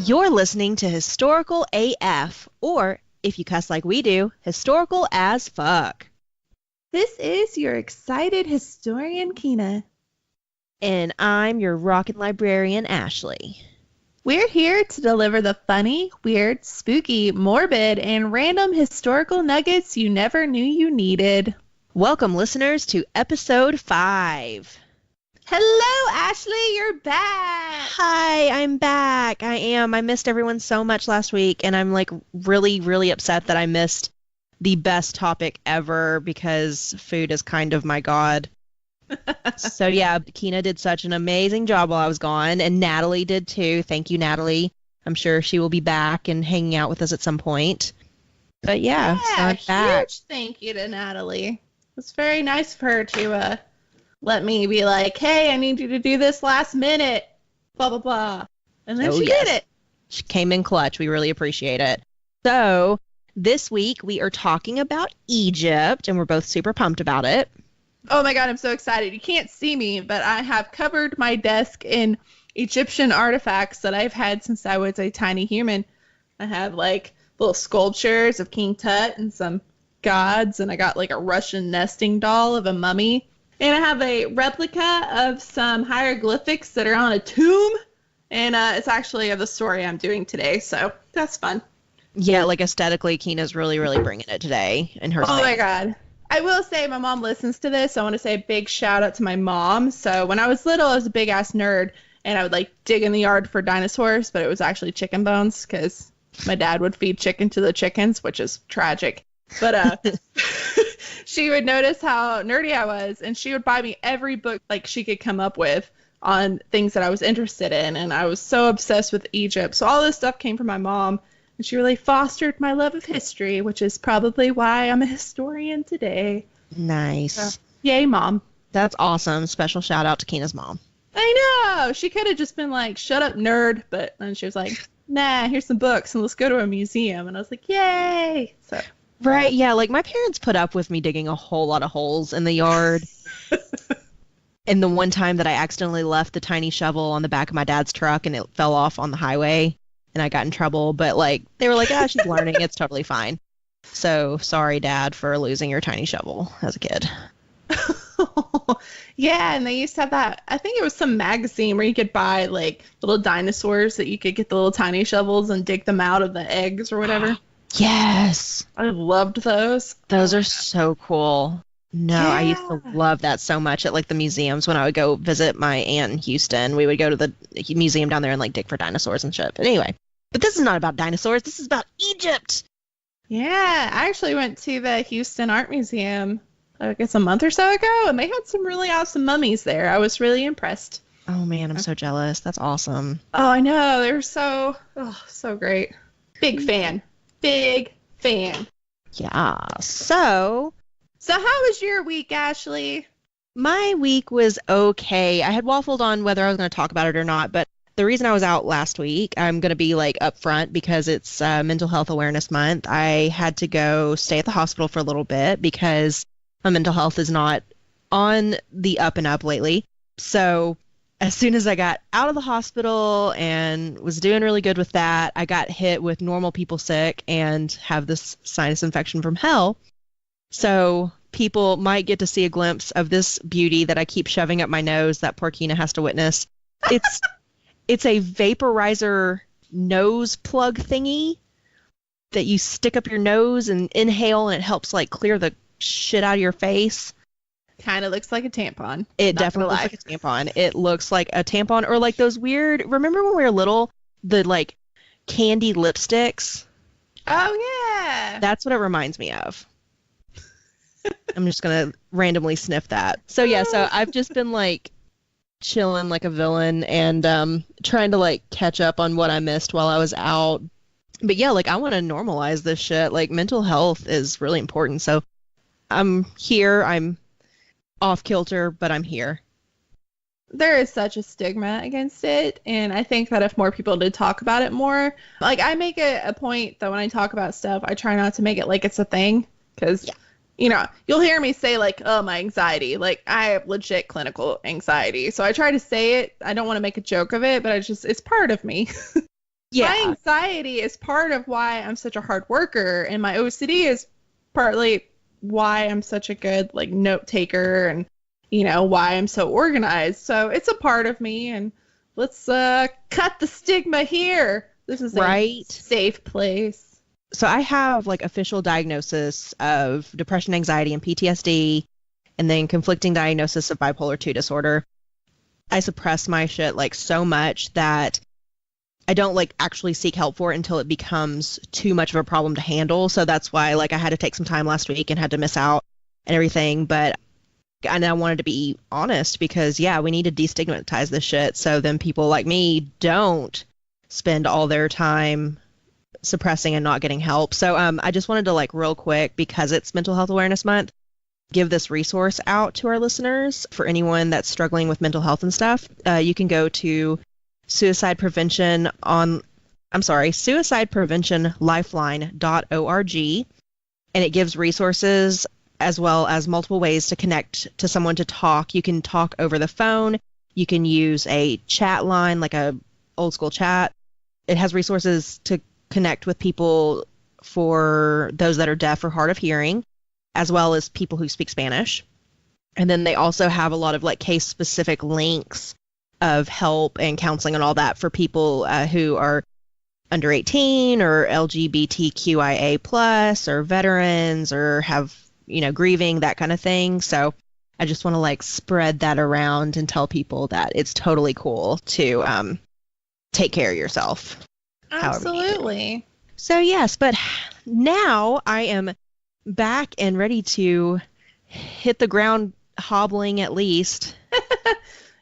You're listening to Historical AF, or, if you cuss like we do, Historical as Fuck. This is your excited historian, Kyna. And I'm your rockin' librarian, Ashley. We're here to deliver the funny, weird, spooky, morbid, and random historical nuggets you never knew you needed. Welcome, listeners, to episode 5. Hello, Ashley, you're back. Hi, I'm back. I am. I missed everyone so much last week, and I'm like really, really upset that I missed the best topic ever because food is kind of my god. So yeah, Kyna did such an amazing job while I was gone, and Natalie did too. Thank you, Natalie. I'm sure she will be back and hanging out with us at some point. But yeah, so I'm back. Huge thank you to Natalie. It's very nice of her to let me be like, hey, I need you to do this last minute, blah, blah, blah. And then she did it. She came in clutch. We really appreciate it. So this week we are talking about Egypt, and we're both super pumped about it. Oh my God, I'm so excited. You can't see me, but I have covered my desk in Egyptian artifacts that I've had since I was a tiny human. I have like little sculptures of King Tut and some gods, and I got like a Russian nesting doll of a mummy. And I have a replica of some hieroglyphics that are on a tomb, and it's actually of the story I'm doing today, so that's fun. Yeah, like aesthetically, Kyna's really, really bringing it today in her Oh my God. I will say my mom listens to this. So I want to say a big shout out to my mom. So when I was little, I was a big ass nerd, and I would like dig in the yard for dinosaurs, but it was actually chicken bones because my dad would feed chicken to the chickens, which is tragic. But she would notice how nerdy I was, and she would buy me every book like she could come up with on things that I was interested in, and I was so obsessed with Egypt. So all this stuff came from my mom. And she really fostered my love of history, which is probably why I'm a historian today. Nice. So, yay, Mom. That's awesome. Special shout out to Kyna's mom. I know. She could have just been like, shut up, nerd. But then she was like, nah, here's some books, and let's go to a museum. And I was like, yay. So. Right, yeah, like my parents put up with me digging a whole lot of holes in the yard. And the one time that I accidentally left the tiny shovel on the back of my dad's truck and it fell off on the highway. And I got in trouble, but like they were like, she's learning, it's totally fine. So sorry, Dad, for losing your tiny shovel as a kid. Yeah, and they used to have that. I think it was some magazine where you could buy like little dinosaurs that you could get the little tiny shovels and dig them out of the eggs or whatever. Yes, I loved those. Those are so cool. No, yeah. I used to love that so much at like the museums when I would go visit my aunt in Houston. We would go to the museum down there and like dig for dinosaurs and shit. But anyway. But this is not about dinosaurs. This is about Egypt. Yeah, I actually went to the Houston Art Museum, I guess a month or so ago, and they had some really awesome mummies there. I was really impressed. Oh, man, I'm so jealous. That's awesome. Oh, I know. They were so great. Big fan. Big fan. Yeah. So how was your week, Ashley? My week was okay. I had waffled on whether I was going to talk about it or not, but the reason I was out last week, I'm going to be like upfront because it's Mental Health Awareness Month. I had to go stay at the hospital for a little bit because my mental health is not on the up and up lately. So as soon as I got out of the hospital and was doing really good with that, I got hit with normal people sick and have this sinus infection from hell. So people might get to see a glimpse of this beauty that I keep shoving up my nose that poor Kyna has to witness. It's a vaporizer nose plug thingy that you stick up your nose and inhale, and it helps like clear the shit out of your face. Kind of looks like a tampon. It definitely looks like a tampon. It looks like a tampon, or like those weird, remember when we were little, the like candy lipsticks? Oh yeah. That's what it reminds me of. I'm just going to randomly sniff that. So yeah, so I've just been like chilling like a villain and trying to like catch up on what I missed while I was out. But yeah, like I want to normalize this shit. Like mental health is really important. So I'm here. I'm off kilter, but I'm here. There is such a stigma against it, and I think that if more people did talk about it more, like I make it a point that when I talk about stuff, I try not to make it like it's a thing, because you know, you'll hear me say like, oh, my anxiety, like I have legit clinical anxiety. So I try to say it. I don't want to make a joke of it, but it's part of me. My Yeah, anxiety is part of why I'm such a hard worker, and my OCD is partly why I'm such a good like note taker, and why I'm so organized. So it's a part of me, and let's cut the stigma here. This is a right. safe place. So I have like official diagnosis of depression, anxiety, and PTSD, and then conflicting diagnosis of bipolar 2 disorder. I suppress my shit like so much that I don't like actually seek help for it until it becomes too much of a problem to handle. So that's why like I had to take some time last week and had to miss out and everything. But and I wanted to be honest because yeah, we need to destigmatize this shit so then people like me don't spend all their time suppressing and not getting help. So I just wanted to like real quick, because it's Mental Health Awareness Month, give this resource out to our listeners for anyone that's struggling with mental health and stuff. You can go to suicidepreventionlifeline.org, and it gives resources as well as multiple ways to connect to someone to talk. You can talk over the phone. You can use a chat line, like a old school chat. It has resources to connect with people for those that are deaf or hard of hearing, as well as people who speak Spanish. And then they also have a lot of like case specific links of help and counseling and all that for people who are under 18 or LGBTQIA plus or veterans or have, grieving, that kind of thing. So I just want to like spread that around and tell people that it's totally cool to take care of yourself. Absolutely. So yes, but now I am back and ready to hit the ground hobbling at least.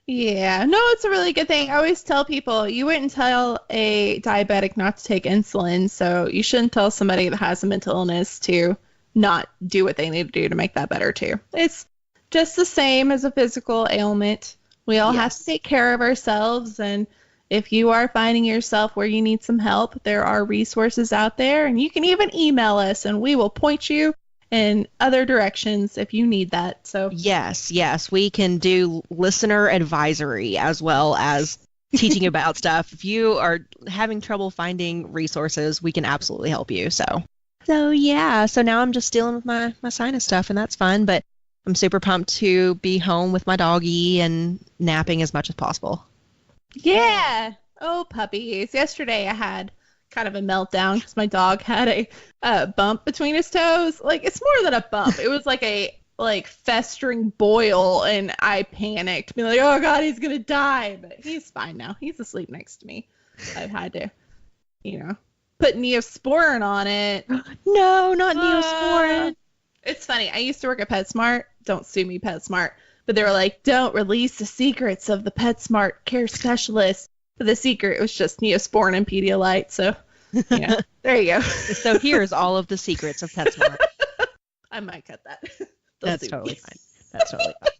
Yeah, no, it's a really good thing. I always tell people you wouldn't tell a diabetic not to take insulin, so you shouldn't tell somebody that has a mental illness to not do what they need to do to make that better too. It's just the same as a physical ailment. We all have to take care of ourselves, and if you are finding yourself where you need some help, there are resources out there, and you can even email us and we will point you in other directions if you need that. So yes, we can do listener advisory as well as teaching about stuff. If you are having trouble finding resources, we can absolutely help you. So yeah, so now I'm just dealing with my sinus stuff, and that's fun, but I'm super pumped to be home with my doggy and napping as much as possible. Yeah. Oh, puppies. Yesterday I had kind of a meltdown because my dog had a bump between his toes. Like, it's more than a bump. It was like a festering boil, and I panicked, being like, oh God, he's gonna die. But he's fine now. He's asleep next to me. I've had to, put Neosporin on it. No, not Neosporin. It's funny. I used to work at PetSmart. Don't sue me, PetSmart. But they were like, don't release the secrets of the PetSmart care specialist. But the secret was just Neosporin and Pedialyte. So, yeah, there you go. So here's all of the secrets of PetSmart. I might cut that. That's totally fine. That's totally fine.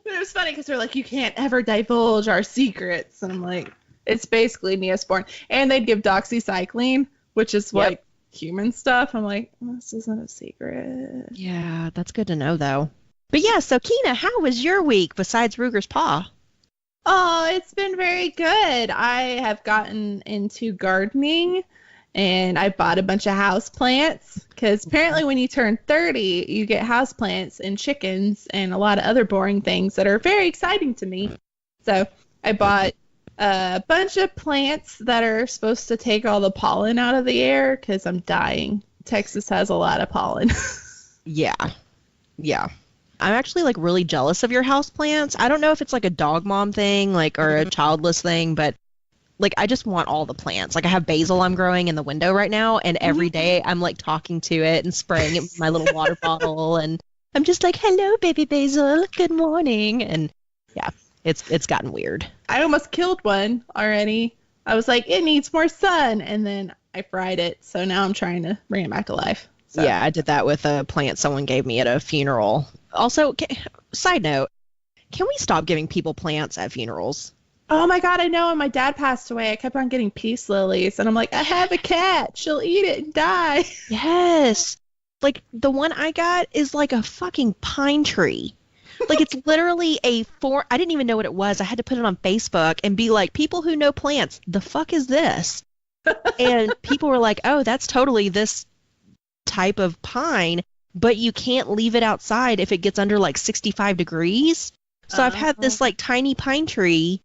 It was funny because they're like, you can't ever divulge our secrets. And I'm like, it's basically Neosporin. And they'd give doxycycline, which is like human stuff. I'm like, this isn't a secret. Yeah, that's good to know, though. But yeah, so Kyna, how was your week besides Ruger's Paw? Oh, it's been very good. I have gotten into gardening, and I bought a bunch of houseplants because apparently when you turn 30, you get houseplants and chickens and a lot of other boring things that are very exciting to me. So I bought a bunch of plants that are supposed to take all the pollen out of the air because I'm dying. Texas has a lot of pollen. Yeah. I'm actually like really jealous of your houseplants. I don't know if it's like a dog mom thing, like, or a childless thing, but like I just want all the plants. Like I have basil I'm growing in the window right now, and every day I'm like talking to it and spraying it with my little water bottle, and I'm just like, hello, baby basil, good morning. And yeah, it's gotten weird. I almost killed one already. I was like, it needs more sun, and then I fried it, so now I'm trying to bring it back to life. So. Yeah, I did that with a plant someone gave me at a funeral. Also, side note, can we stop giving people plants at funerals? Oh my God, I know. When my dad passed away, I kept on getting peace lilies, and I'm like, I have a cat. She'll eat it and die. Yes. Like, the one I got is like a fucking pine tree. Like, it's literally I didn't even know what it was. I had to put it on Facebook and be like, people who know plants, the fuck is this? And people were like, oh, that's totally this type of pine, but you can't leave it outside if it gets under like 65 degrees. So I've had Oh. this like tiny pine tree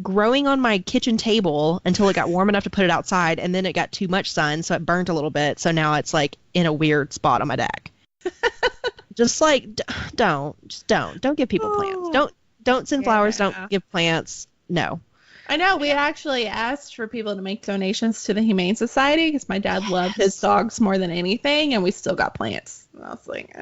growing on my kitchen table until it got warm enough to put it outside, and then it got too much sun, so it burnt a little bit. So now it's like in a weird spot on my deck. Just like don't give people plants. Oh. Don't send flowers. Don't Yeah. give plants. No. I know we actually asked for people to make donations to the Humane Society because my dad loved his dogs more than anything, and we still got plants. And I was like,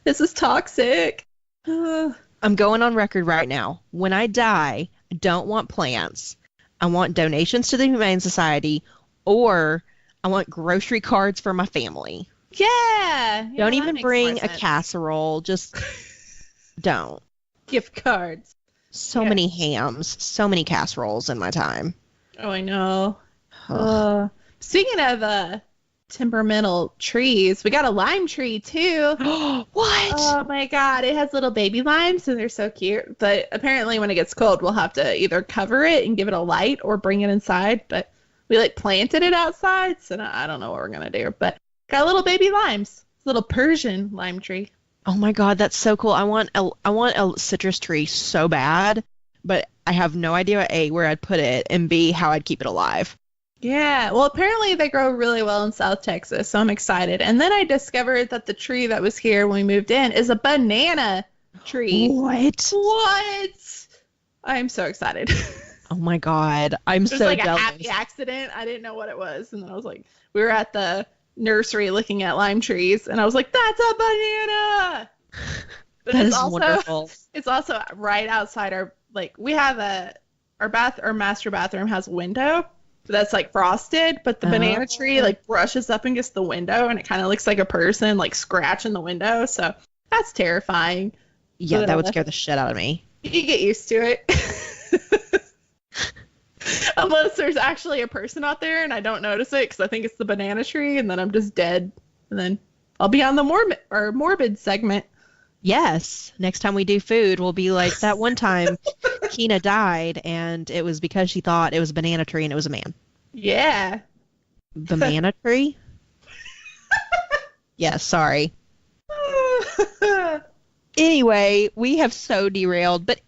this is toxic. I'm going on record right now. When I die, I don't want plants. I want donations to the Humane Society, or I want grocery cards for my family. Yeah. Don't that even makes bring more a sense. casserole. Just don't. Gift cards. So Yeah. many hams, so many casseroles in my time. Oh, I know. Ugh. Speaking of temperamental trees, we got a lime tree too. What? Oh my god, it has little baby limes and they're so cute. But apparently when it gets cold, we'll have to either cover it and give it a light or bring it inside. But we like planted it outside, so I don't know what we're gonna do. But got little baby limes. Little Persian lime tree. Oh my God, that's so cool. I want a citrus tree so bad, but I have no idea A, where I'd put it, and B, how I'd keep it alive. Yeah, well, apparently they grow really well in South Texas, so I'm excited. And then I discovered that the tree that was here when we moved in is a banana tree. What? What? I'm so excited. Oh my God, I'm It was so like a jealous. happy accident. I didn't know what it was. And then I was like, we were at the nursery looking at lime trees, and I was like, that's a banana. But That it's is wonderful. It's also right outside our, like, we have our master bathroom has a window that's like frosted, but the banana tree like brushes up against the window, and it kind of looks like a person like scratching the window. So that's terrifying. Yeah, that would scare the shit out of me. You can get used to it. Unless there's actually a person out there and I don't notice it because I think it's the banana tree, and then I'm just dead. And then I'll be on the morbid segment. Yes, next time we do food, we'll be like that one time Kyna died, and it was because she thought it was a banana tree and it was a man. Yeah. Banana tree? Yeah, sorry. Anyway, we have so derailed, but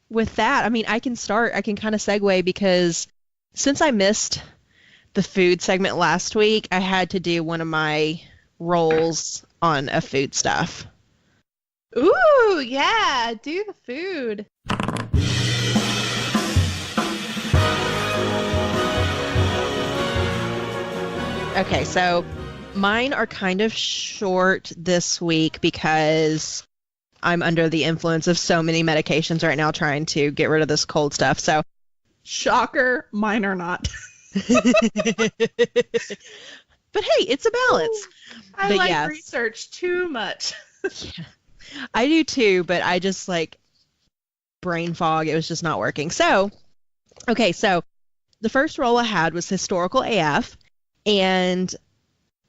with that, I mean, I can kind of segue, because since I missed the food segment last week, I had to do one of my roles on a food stuff. Ooh, yeah, do the food. Okay, so mine are kind of short this week because I'm under the influence of so many medications right now trying to get rid of this cold stuff. So, Shocker, mine are not. but hey, it's a balance. I But like yes. research too much. Yeah, I do too, but I just like brain fog. It was just not working. So, okay, so the first role I had was historical AF. And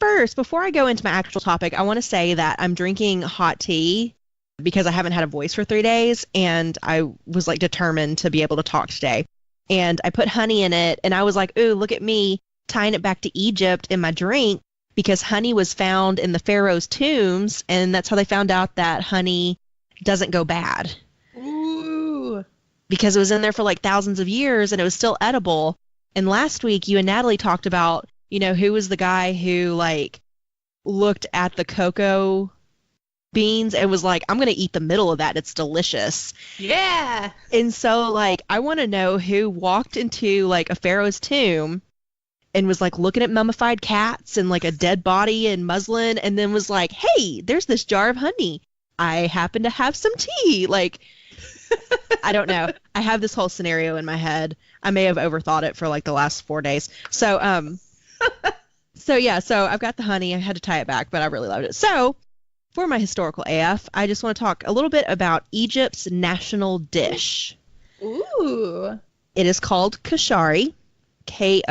first, before I go into my actual topic, I want to say that I'm drinking hot tea because I haven't had a voice for 3 days, and I was like determined to be able to talk today. And I put honey in it, and I was like, ooh, look at me tying it back to Egypt in my drink, because honey was found in the pharaoh's tombs, and that's how they found out that honey doesn't go bad, Ooh. because it was in there for like thousands of years and it was still edible. And last week you and Natalie talked about, who was the guy who like looked at the cocoa beans and was like, I'm going to eat the middle of that. It's delicious. Yeah. And so like, I want to know who walked into like a pharaoh's tomb and was like looking at mummified cats and like a dead body in muslin, and then was like, hey, there's this jar of honey. I happen to have some tea. Like, I don't know. I have this whole scenario in my head. I may have overthought it for like the last 4 days. So, so I've got the honey. I had to tie it back, but I really loved it. So for my historical AF, I just want to talk a little bit about Egypt's national dish. Ooh. It is called koshari, Koshari.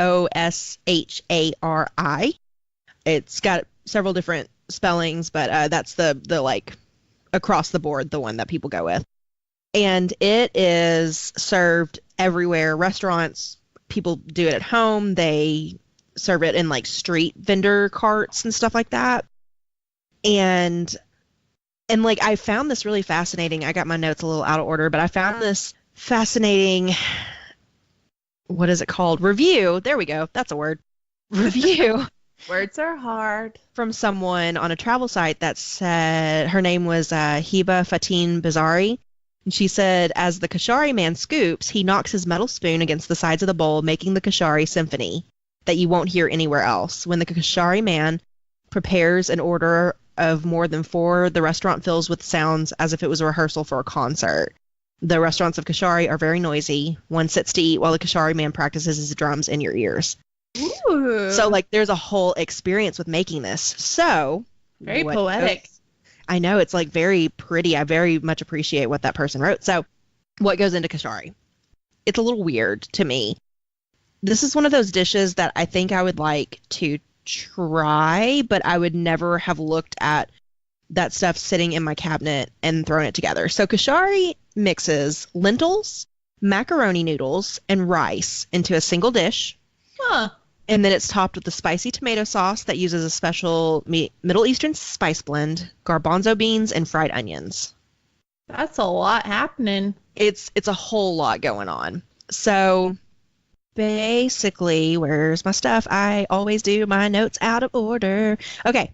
It's got several different spellings, but that's the like across the board, the one that people go with. And it is served everywhere. Restaurants, people do it at home. They serve it in like street vendor carts and stuff like that. And like I found this really fascinating. I got my notes a little out of order, but I found this fascinating, what is it called? Review. There we go. That's a word. Review. Words are hard. From someone on a travel site that said, her name was Hiba Fatin Bazari. And she said, as the Kashari man scoops, he knocks his metal spoon against the sides of the bowl, making the Kashari symphony that you won't hear anywhere else. When the Kashari man prepares an order of more than 4, the restaurant fills with sounds as if it was a rehearsal for a concert. The restaurants of Kashari are very noisy. One sits to eat while the Kashari man practices his drums in your ears. Ooh. So, like, there's a whole experience with making this. So, very poetic. I know, it's, like, very pretty. I very much appreciate what that person wrote. So, what goes into Kashari? It's a little weird to me. This is one of those dishes that I think I would like to try, but I would never have looked at that stuff sitting in my cabinet and thrown it together. So Kashari mixes lentils, macaroni noodles, and rice into a single dish. Huh. And then it's topped with a spicy tomato sauce that uses a special Middle Eastern spice blend, garbanzo beans, and fried onions. That's a lot happening. It's a whole lot going on. So basically, where's my stuff? I always do my notes out of order. Okay.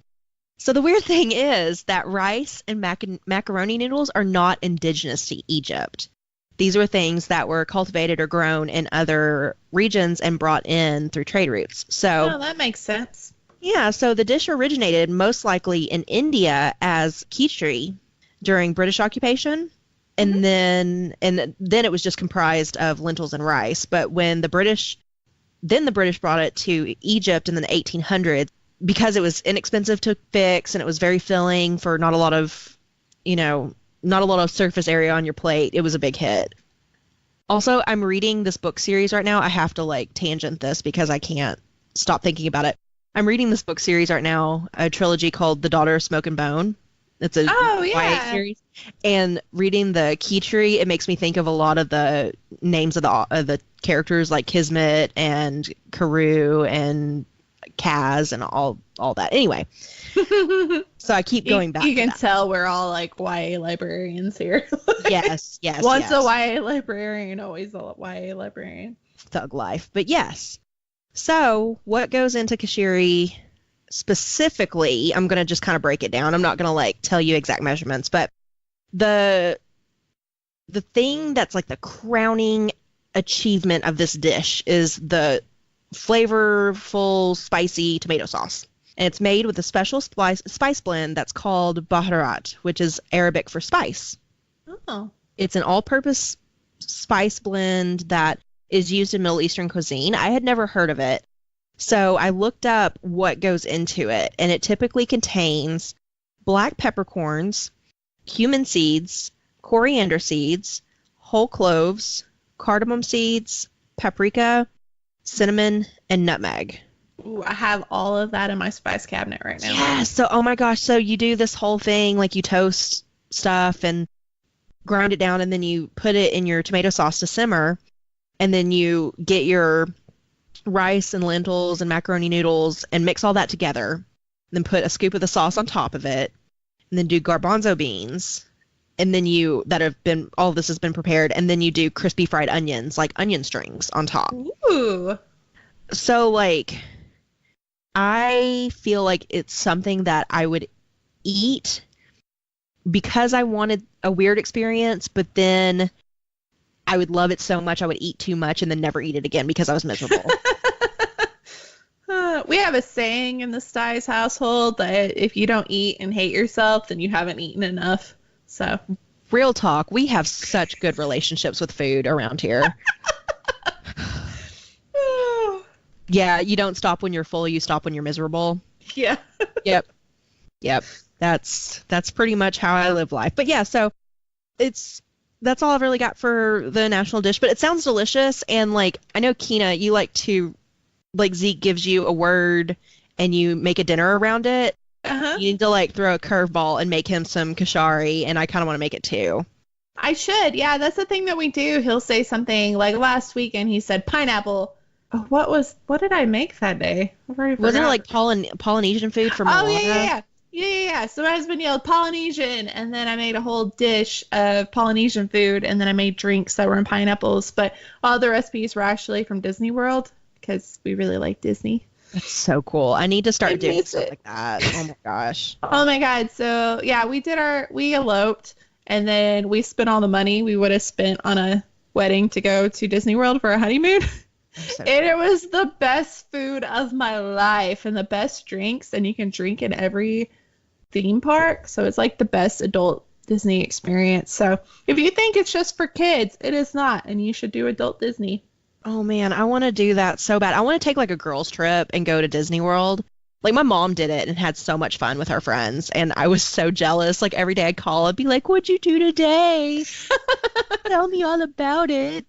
So the weird thing is that rice and macaroni noodles are not indigenous to Egypt. These were things that were cultivated or grown in other regions and brought in through trade routes. So, oh, that makes sense. Yeah, so the dish originated most likely in India as khichdi during British occupation. And then it was just comprised of lentils and rice. But when the British brought it to Egypt in the 1800s, because it was inexpensive to fix and it was very filling for not a lot of surface area on your plate, it was a big hit. Also, I'm reading this book series right now. I have to like tangent this because I can't stop thinking about it. I'm reading this book series right now, a trilogy called The Daughter of Smoke and Bone. It's a YA series. And reading the khichdi, it makes me think of a lot of the names of the characters like Kismet and Karu and Kaz and all that. Anyway, so I keep going back. You can tell we're all like YA librarians here. Yes. Once a YA librarian, always a YA librarian. Thug life. But yes. So what goes into Kashiri specifically? I'm going to just kind of break it down. I'm not going to like tell you exact measurements, but the thing that's like the crowning achievement of this dish is the flavorful, spicy tomato sauce. And it's made with a special spice blend that's called baharat, which is Arabic for spice. Oh. It's an all-purpose spice blend that is used in Middle Eastern cuisine. I had never heard of it. So I looked up what goes into it, and it typically contains black peppercorns, cumin seeds, coriander seeds, whole cloves, cardamom seeds, paprika, cinnamon, and nutmeg. Ooh, I have all of that in my spice cabinet right now. Yeah, so, oh my gosh, so you do this whole thing, like you toast stuff and grind it down, and then you put it in your tomato sauce to simmer, and then you get your rice and lentils and macaroni noodles and mix all that together, then put a scoop of the sauce on top of it, and then do garbanzo beans, and then all of this has been prepared, and then you do crispy fried onions, like onion strings on top. Ooh. So, like, I feel like it's something that I would eat because I wanted a weird experience, but then I would love it so much I would eat too much and then never eat it again because I was miserable. We have a saying in the Stiles household that if you don't eat and hate yourself, then you haven't eaten enough. So, real talk, we have such good relationships with food around here. Yeah, you don't stop when you're full, you stop when you're miserable. Yeah. Yep. That's pretty much how I live life. But yeah, so that's all I've really got for the national dish, but it sounds delicious. And like, I know Kyna, you like to, like, Zeke gives you a word and you make a dinner around it. Uh-huh. You need to like throw a curveball and make him some kashari, and I kind of want to make it too. I should. Yeah, that's the thing that we do. He'll say something like last weekend he said pineapple. what did I make that day? I've already Wasn't it forgot. like Polynesian food from Oh, Moana? yeah. So my husband yelled Polynesian, and then I made a whole dish of Polynesian food, and then I made drinks that were in pineapples. But all the recipes were actually from Disney World because we really like Disney. That's so cool. I need to I start doing miss stuff it. like that. Oh my gosh. Oh my God. So yeah, we eloped, and then we spent all the money we would have spent on a wedding to go to Disney World for a honeymoon. I'm so And it was the best food of my life and the best drinks, and you can drink in every theme park. So it's like the best adult Disney experience. So if you think it's just for kids, it is not, and you should do adult Disney. Oh man, I want to do that so bad. I want to take like a girls trip and go to Disney World. Like my mom did it and had so much fun with her friends, and I was so jealous. Like every day I'd call, I'd be like, "What'd you do today? Tell me all about it."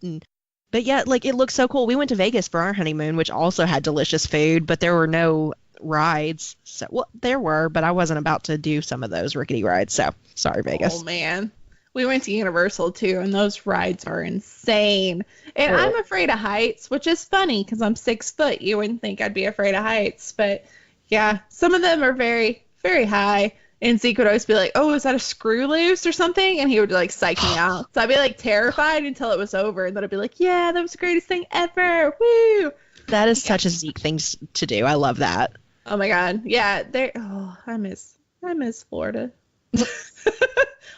But yeah, like it looked so cool. We went to Vegas for our honeymoon, which also had delicious food, but there were no rides. So well, there were, but I wasn't about to do some of those rickety rides. So sorry, Vegas. Oh man. We went to Universal too, and those rides are insane. And I'm afraid of heights, which is funny because I'm 6 foot. You wouldn't think I'd be afraid of heights, but yeah, some of them are very, very high. And Zeke would always be like, "Oh, is that a screw loose or something?" And he would like psych me out. So I'd be like terrified until it was over, and then I'd be like, "Yeah, that was the greatest thing ever! Woo!" That is such a Zeke thing to do. I love that. Oh my God, yeah. I miss Florida.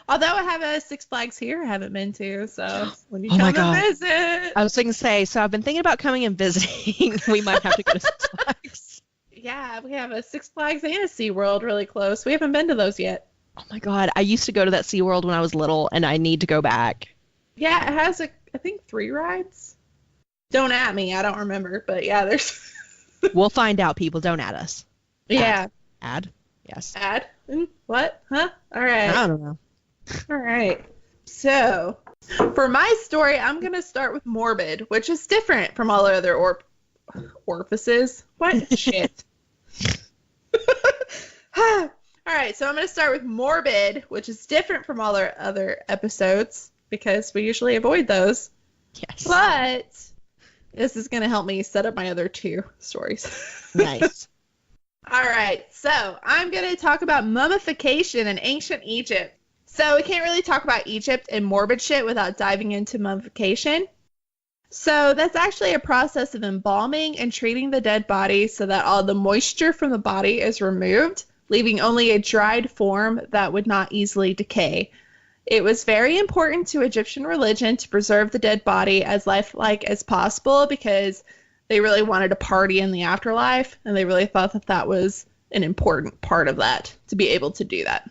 Although I have a Six Flags here I haven't been to, so when you Oh my come God. and visit. I was going to say, so I've been thinking about coming and visiting. We might have to go to Six Flags. Yeah, we have a Six Flags and a SeaWorld really close. We haven't been to those yet. Oh my God. I used to go to that SeaWorld when I was little, and I need to go back. Yeah, it has, I think, 3 rides. Don't at me. I don't remember. But yeah, there's... We'll find out, people. Don't add us. Yeah. Add? Yes. Add? What? Huh? All right. I don't know. All right. So, for my story, I'm going to start with morbid, which is different from all other orifices. What? Shit. All right. So, I'm going to start with morbid, which is different from all our other episodes because we usually avoid those. Yes. But this is going to help me set up my other 2 stories. Nice. All right. So, I'm going to talk about mummification in ancient Egypt. So we can't really talk about Egypt and morbid shit without diving into mummification. So that's actually a process of embalming and treating the dead body so that all the moisture from the body is removed, leaving only a dried form that would not easily decay. It was very important to Egyptian religion to preserve the dead body as lifelike as possible because they really wanted to party in the afterlife, and they really thought that that was an important part of that, to be able to do that.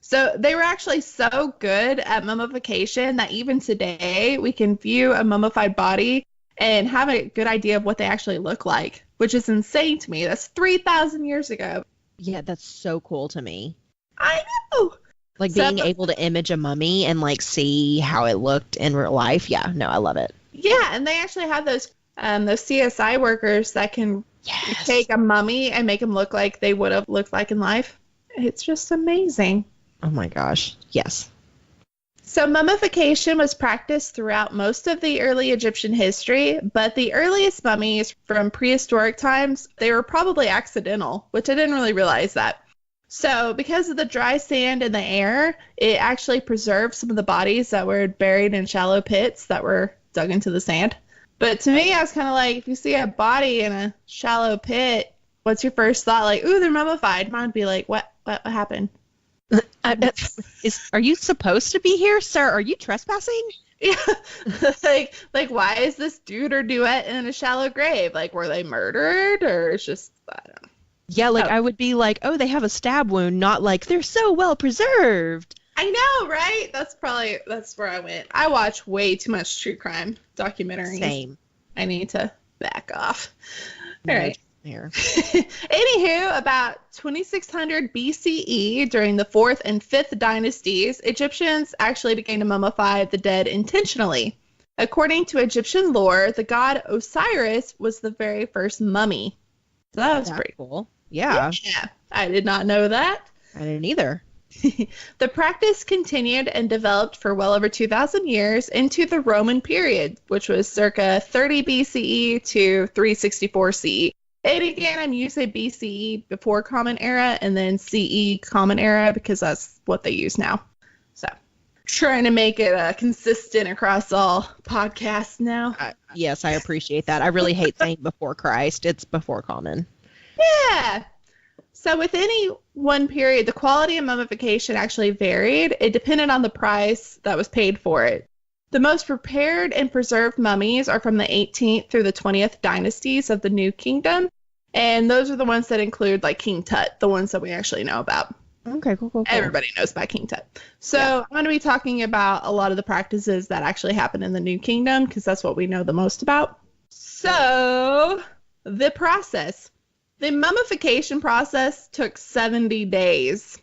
So they were actually so good at mummification that even today we can view a mummified body and have a good idea of what they actually look like, which is insane to me. That's 3,000 years ago. Yeah, that's so cool to me. I know. Like So- being able to image a mummy and like see how it looked in real life. Yeah, no, I love it. Yeah, and they actually have those CSI workers that can Yes. take a mummy and make them look like they would have looked like in life. It's just amazing. Oh my gosh. Yes. So mummification was practiced throughout most of the early Egyptian history, but the earliest mummies from prehistoric times, they were probably accidental, which I didn't really realize that. So because of the dry sand in the air, it actually preserved some of the bodies that were buried in shallow pits that were dug into the sand. But to me, I was kind of like, if you see a body in a shallow pit, what's your first thought? Like, ooh, they're mummified. Mine would be like, what happened? Are you supposed to be here, sir? Are you trespassing? Yeah, like why is this dude or duet in a shallow grave? Like, were they murdered, or it's just, I don't know. Yeah, like Oh. I would be like, oh, they have a stab wound, not like they're so well preserved. I know, right? That's where I went. I watch way too much true crime documentaries. Same. I need to back off. All right. There. Anywho, about 2600 BCE, during the 4th and 5th dynasties, Egyptians actually began to mummify the dead intentionally. According to Egyptian lore, the god Osiris was the very first mummy. So that was That's pretty cool. Yeah, Yeah, I did not know that. I didn't either. The practice continued and developed for well over 2,000 years into the Roman period, which was circa 30 BCE to 364 CE. And again, I'm using BCE before Common Era and then CE Common Era because that's what they use now. So, trying to make it consistent across all podcasts now. Yes, I appreciate that. I really hate saying before Christ. It's before Common. Yeah. So with any one period, the quality of mummification actually varied. It depended on the price that was paid for it. The most prepared and preserved mummies are from the 18th through the 20th dynasties of the New Kingdom. And those are the ones that include like King Tut, the ones that we actually know about. Okay, cool. Everybody knows about King Tut. So yeah. I'm going to be talking about a lot of the practices that actually happened in the New Kingdom because that's what we know the most about. So the process. The mummification process took 70 days.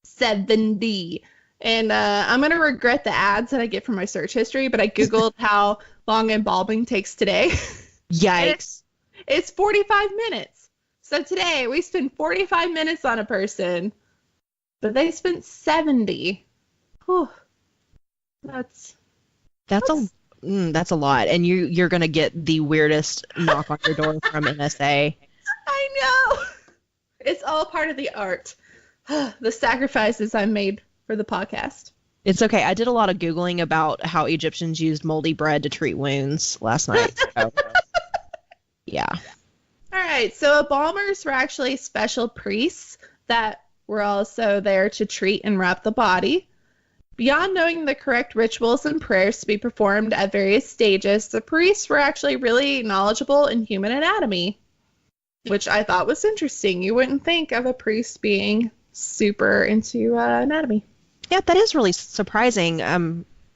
70. And I'm going to regret the ads that I get from my search history, but I Googled how long embalming takes today. Yikes. It's 45 minutes. So today we spent 45 minutes on a person, but they spent 70. Whew. That's a lot. And you're going to get the weirdest knock on your door from NSA. I know. It's all part of the art. The sacrifices I made for the podcast. It's okay. I did a lot of Googling about how Egyptians used moldy bread to treat wounds last night. So. Yeah. All right. So embalmers were actually special priests that were also there to treat and wrap the body. Beyond knowing the correct rituals and prayers to be performed at various stages, the priests were actually really knowledgeable in human anatomy, which I thought was interesting. You wouldn't think of a priest being super into anatomy. Yeah, that is really surprising.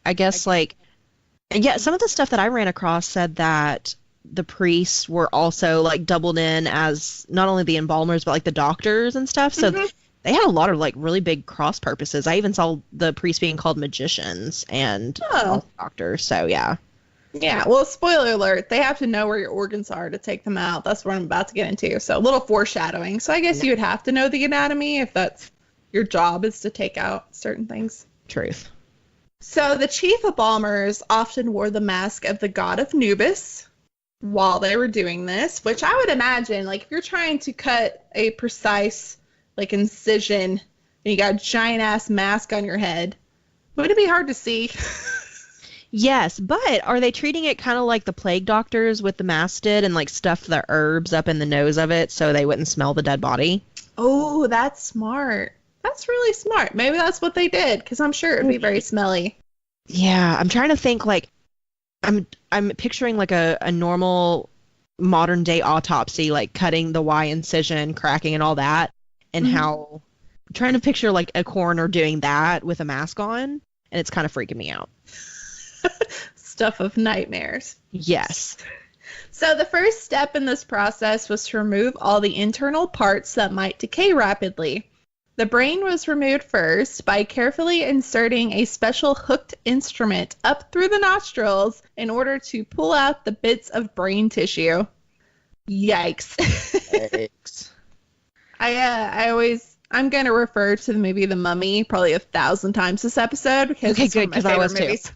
I guess, some of the stuff that I ran across said that the priests were also, doubled in as not only the embalmers, but, the doctors and stuff. So they had a lot of, really big cross purposes. I even saw the priests being called magicians and doctors. So, yeah. Yeah, well, spoiler alert, they have to know where your organs are to take them out. That's what I'm about to get into. So a little foreshadowing. So I guess you would have to know the anatomy if that's your job is to take out certain things. Truth. So the chief embalmers often wore the mask of the god of Anubis while they were doing this, which I would imagine, if you're trying to cut a precise, incision and you got a giant-ass mask on your head, would it be hard to see? Yes, but are they treating it kind of like the plague doctors with the mask did and stuff the herbs up in the nose of it so they wouldn't smell the dead body? Oh, that's smart. That's really smart. Maybe that's what they did because I'm sure it'd be very smelly. Yeah, I'm trying to think I'm picturing a normal modern day autopsy, cutting the Y incision, cracking and all that, and how I'm trying to picture a coroner doing that with a mask on, and it's kind of freaking me out. Stuff of nightmares. Yes. So the first step in this process was to remove all the internal parts that might decay rapidly. The brain was removed first by carefully inserting a special hooked instrument up through the nostrils in order to pull out the bits of brain tissue. Yikes. Yikes. I'm going to refer to the movie The Mummy probably 1,000 times this episode because it's one of my favorite movies.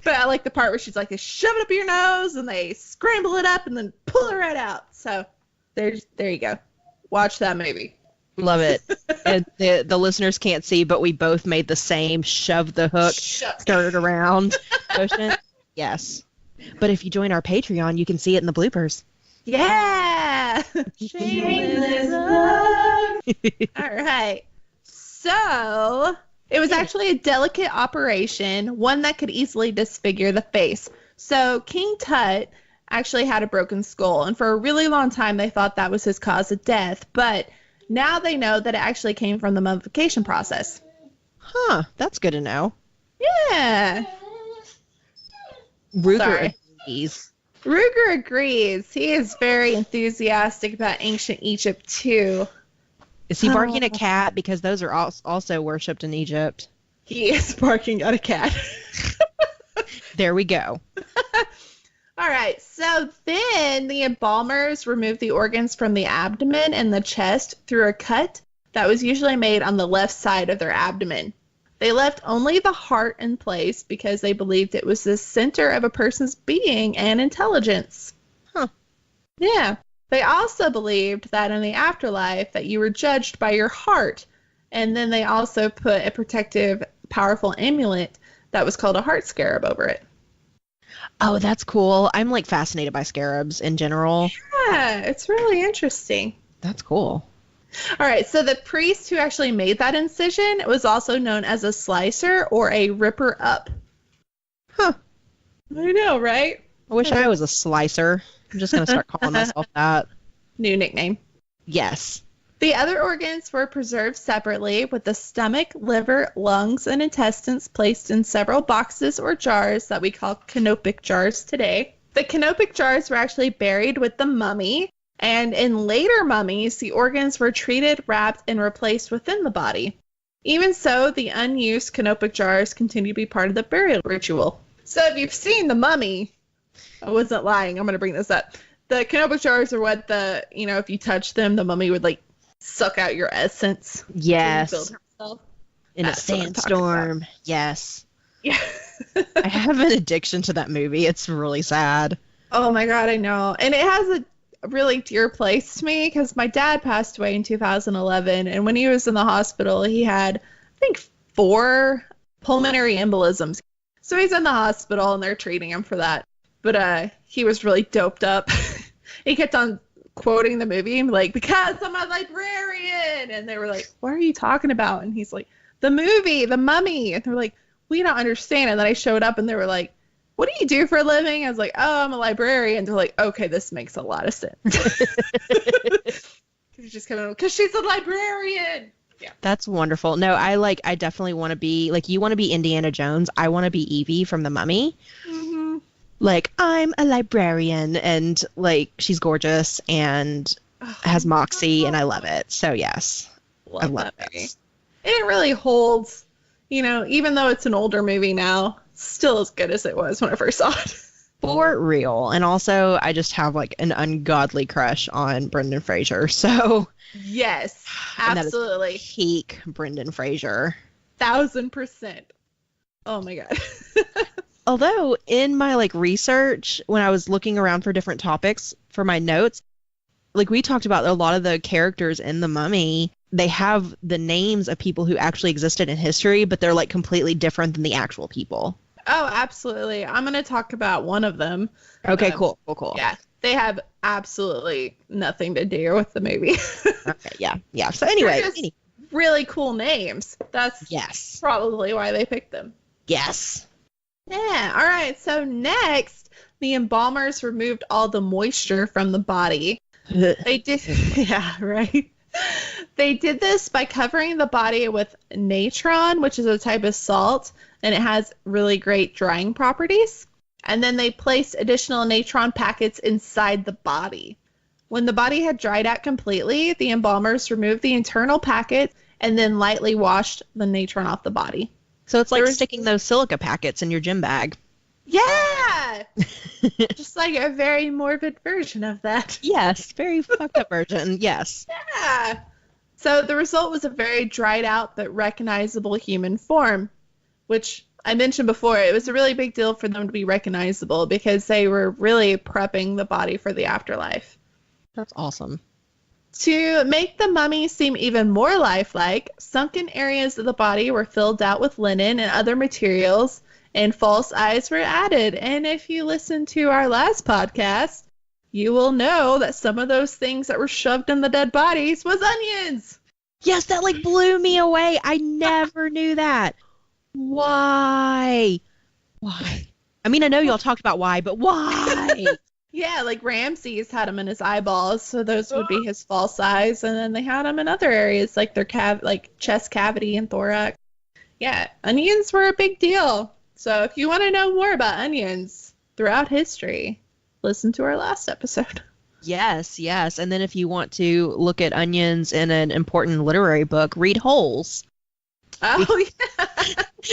But I like the part where she's they shove it up your nose and they scramble it up and then pull it right out. So there you go. Watch that movie. Love it. And the listeners can't see, but we both made the same shove the hook, stir it around motion. Yes. But if you join our Patreon, you can see it in the bloopers. Yeah. Shameless love. All right. So it was actually a delicate operation, one that could easily disfigure the face. So King Tut actually had a broken skull, and for a really long time they thought that was his cause of death, but now they know that it actually came from the mummification process. Huh, that's good to know. Yeah. Ruger agrees. Ruger agrees. He is very enthusiastic about ancient Egypt, too. Is he barking at a cat? Because those are also worshipped in Egypt. He is barking at a cat. There we go. All right, so then the embalmers removed the organs from the abdomen and the chest through a cut that was usually made on the left side of their abdomen. They left only the heart in place because they believed it was the center of a person's being and intelligence. Huh. Yeah. They also believed that in the afterlife that you were judged by your heart. And then they also put a protective, powerful amulet that was called a heart scarab over it. Oh, that's cool. I'm like fascinated by scarabs in general. Yeah, it's really interesting. That's cool. All right, so the priest who actually made that incision was also known as a slicer or a ripper up. Huh. I know, right? I wish I was a slicer. I'm just going to start calling myself that. New nickname. Yes. The other organs were preserved separately, with the stomach, liver, lungs, and intestines placed in several boxes or jars that we call canopic jars today. The canopic jars were actually buried with the mummy, and in later mummies, the organs were treated, wrapped, and replaced within the body. Even so, the unused canopic jars continue to be part of the burial ritual. So if you've seen the mummy, I wasn't lying, I'm going to bring this up. The canopic jars are what if you touch them, the mummy would like suck out your essence. Yes. In a sandstorm. Yes. Yeah. I have an addiction to that movie. It's really sad. Oh my God, I know. And it has a really dear place to me because my dad passed away in 2011. And when he was in the hospital, he had, I think, 4 pulmonary embolisms. So he's in the hospital and they're treating him for that. But he was really doped up. He kept on quoting the movie, like, because I'm a librarian. And they were like, what are you talking about? And he's like, the movie, The Mummy. And they're like, we don't understand. And then I showed up and they were like, what do you do for a living? I was like, oh, I'm a librarian. They're like, okay, this makes a lot of sense. Because she's a librarian. Yeah. That's wonderful. No, I definitely want to be, like, you want to be Indiana Jones. I want to be Evie from The Mummy. Mm-hmm. Like, I'm a librarian, and, like, she's gorgeous and has moxie, and I love it. So, yes. I love it. And it really holds, even though it's an older movie now, still as good as it was when I first saw it. For real. And also, I just have, like, an ungodly crush on Brendan Fraser, so. Yes, absolutely. And that is peak Brendan Fraser. 1000%. Oh, my God. Although in my research, when I was looking around for different topics for my notes, we talked about a lot of the characters in The Mummy, they have the names of people who actually existed in history, but they're completely different than the actual people. Oh, absolutely. I'm going to talk about one of them. Okay, cool. Yeah, they have absolutely nothing to do with the movie. Okay, yeah. So anyway. Really cool names. That's probably why they picked them. Yes. Yeah, all right. So next, the embalmers removed all the moisture from the body. They did, yeah, right. They did this by covering the body with natron, which is a type of salt, and it has really great drying properties. And then they placed additional natron packets inside the body. When the body had dried out completely, the embalmers removed the internal packet and then lightly washed the natron off the body. So it's like sticking those silica packets in your gym bag. Yeah! Just like a very morbid version of that. Yes, very fucked up version, yes. Yeah! So the result was a very dried out but recognizable human form, which I mentioned before, it was a really big deal for them to be recognizable because they were really prepping the body for the afterlife. That's awesome. To make the mummy seem even more lifelike, sunken areas of the body were filled out with linen and other materials, and false eyes were added. And if you listen to our last podcast, you will know that some of those things that were shoved in the dead bodies was onions. Yes, that blew me away. I never knew that. Why? I mean, I know y'all talked about why, but why? Yeah, Ramses had them in his eyeballs, so those would be his false eyes, and then they had them in other areas, like their chest cavity and thorax. Yeah, onions were a big deal. So if you want to know more about onions throughout history, listen to our last episode. Yes. And then if you want to look at onions in an important literary book, read Holes. Oh, yeah.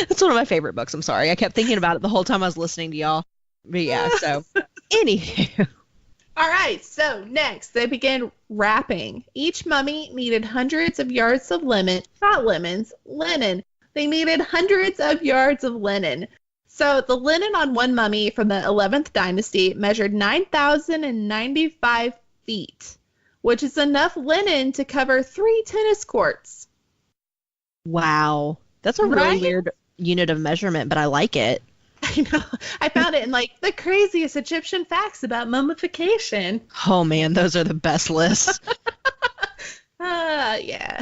That's one of my favorite books. I'm sorry. I kept thinking about it the whole time I was listening to y'all. But yeah, so anywho. All right, so next they began wrapping. Each mummy needed hundreds of yards of linen. They needed hundreds of yards of linen. So the linen on one mummy from the 11th dynasty measured 9,095 feet, which is enough linen to cover 3 tennis courts. Wow. That's a really weird unit of measurement, but I like it. I know. I found it in like the craziest Egyptian facts about mummification. Oh man, those are the best lists. Yeah.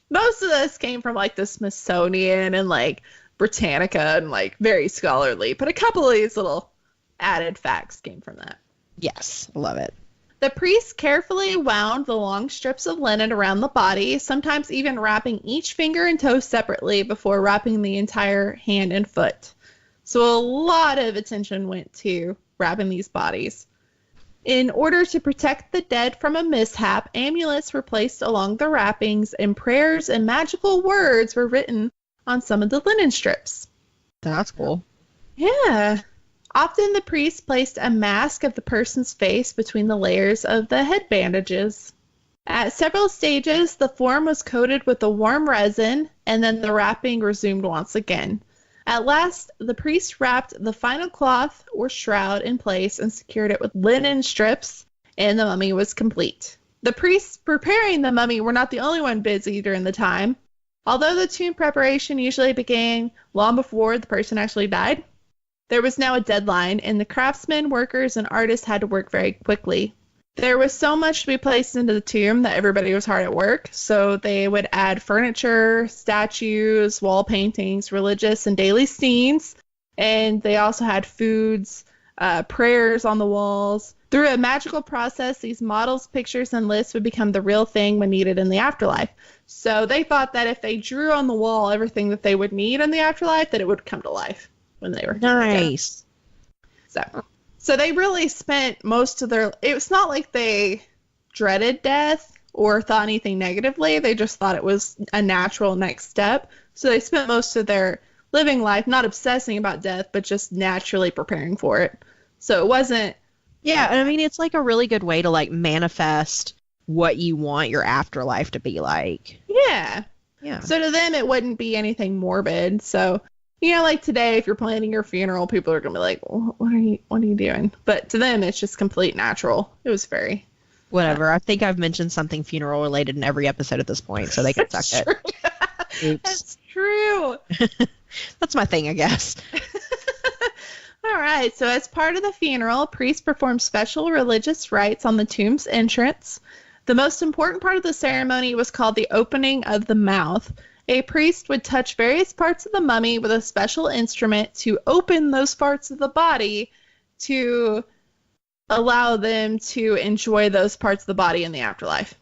Most of this came from like the Smithsonian and like Britannica and like very scholarly, but a couple of these little added facts came from that. Yes, love it. The priest carefully wound the long strips of linen around the body, sometimes even wrapping each finger and toe separately before wrapping the entire hand and foot. So a lot of attention went to wrapping these bodies. In order to protect the dead from a mishap, amulets were placed along the wrappings, and prayers and magical words were written on some of the linen strips. That's cool. Yeah. Often the priest placed a mask of the person's face between the layers of the head bandages. At several stages, the form was coated with a warm resin, and then the wrapping resumed once again. At last, the priest wrapped the final cloth or shroud in place and secured it with linen strips, and the mummy was complete. The priests preparing the mummy were not the only one busy during the time. Although the tomb preparation usually began long before the person actually died, there was now a deadline, and the craftsmen, workers, and artists had to work very quickly. There was so much to be placed into the tomb that everybody was hard at work, so they would add furniture, statues, wall paintings, religious and daily scenes, and they also had foods, prayers on the walls. Through a magical process, these models, pictures, and lists would become the real thing when needed in the afterlife. So they thought that if they drew on the wall everything that they would need in the afterlife, that it would come to life when they were nice. So they really spent most of their... It's not like they dreaded death or thought anything negatively. They just thought it was a natural next step. So they spent most of their living life not obsessing about death, but just naturally preparing for it. So it wasn't... Yeah, and I mean, it's like a really good way to like manifest what you want your afterlife to be like. Yeah. Yeah. So to them, it wouldn't be anything morbid. So... You know, like today, if you're planning your funeral, people are going to be like, well, what are you doing? But to them, it's just complete natural. It was very... Whatever. I think I've mentioned something funeral related in every episode at this point, so they can suck it. Oops. That's true. That's my thing, I guess. All right. So as part of the funeral, priests performed special religious rites on the tomb's entrance. The most important part of the ceremony was called the opening of the mouth. A priest would touch various parts of the mummy with a special instrument to open those parts of the body to allow them to enjoy those parts of the body in the afterlife.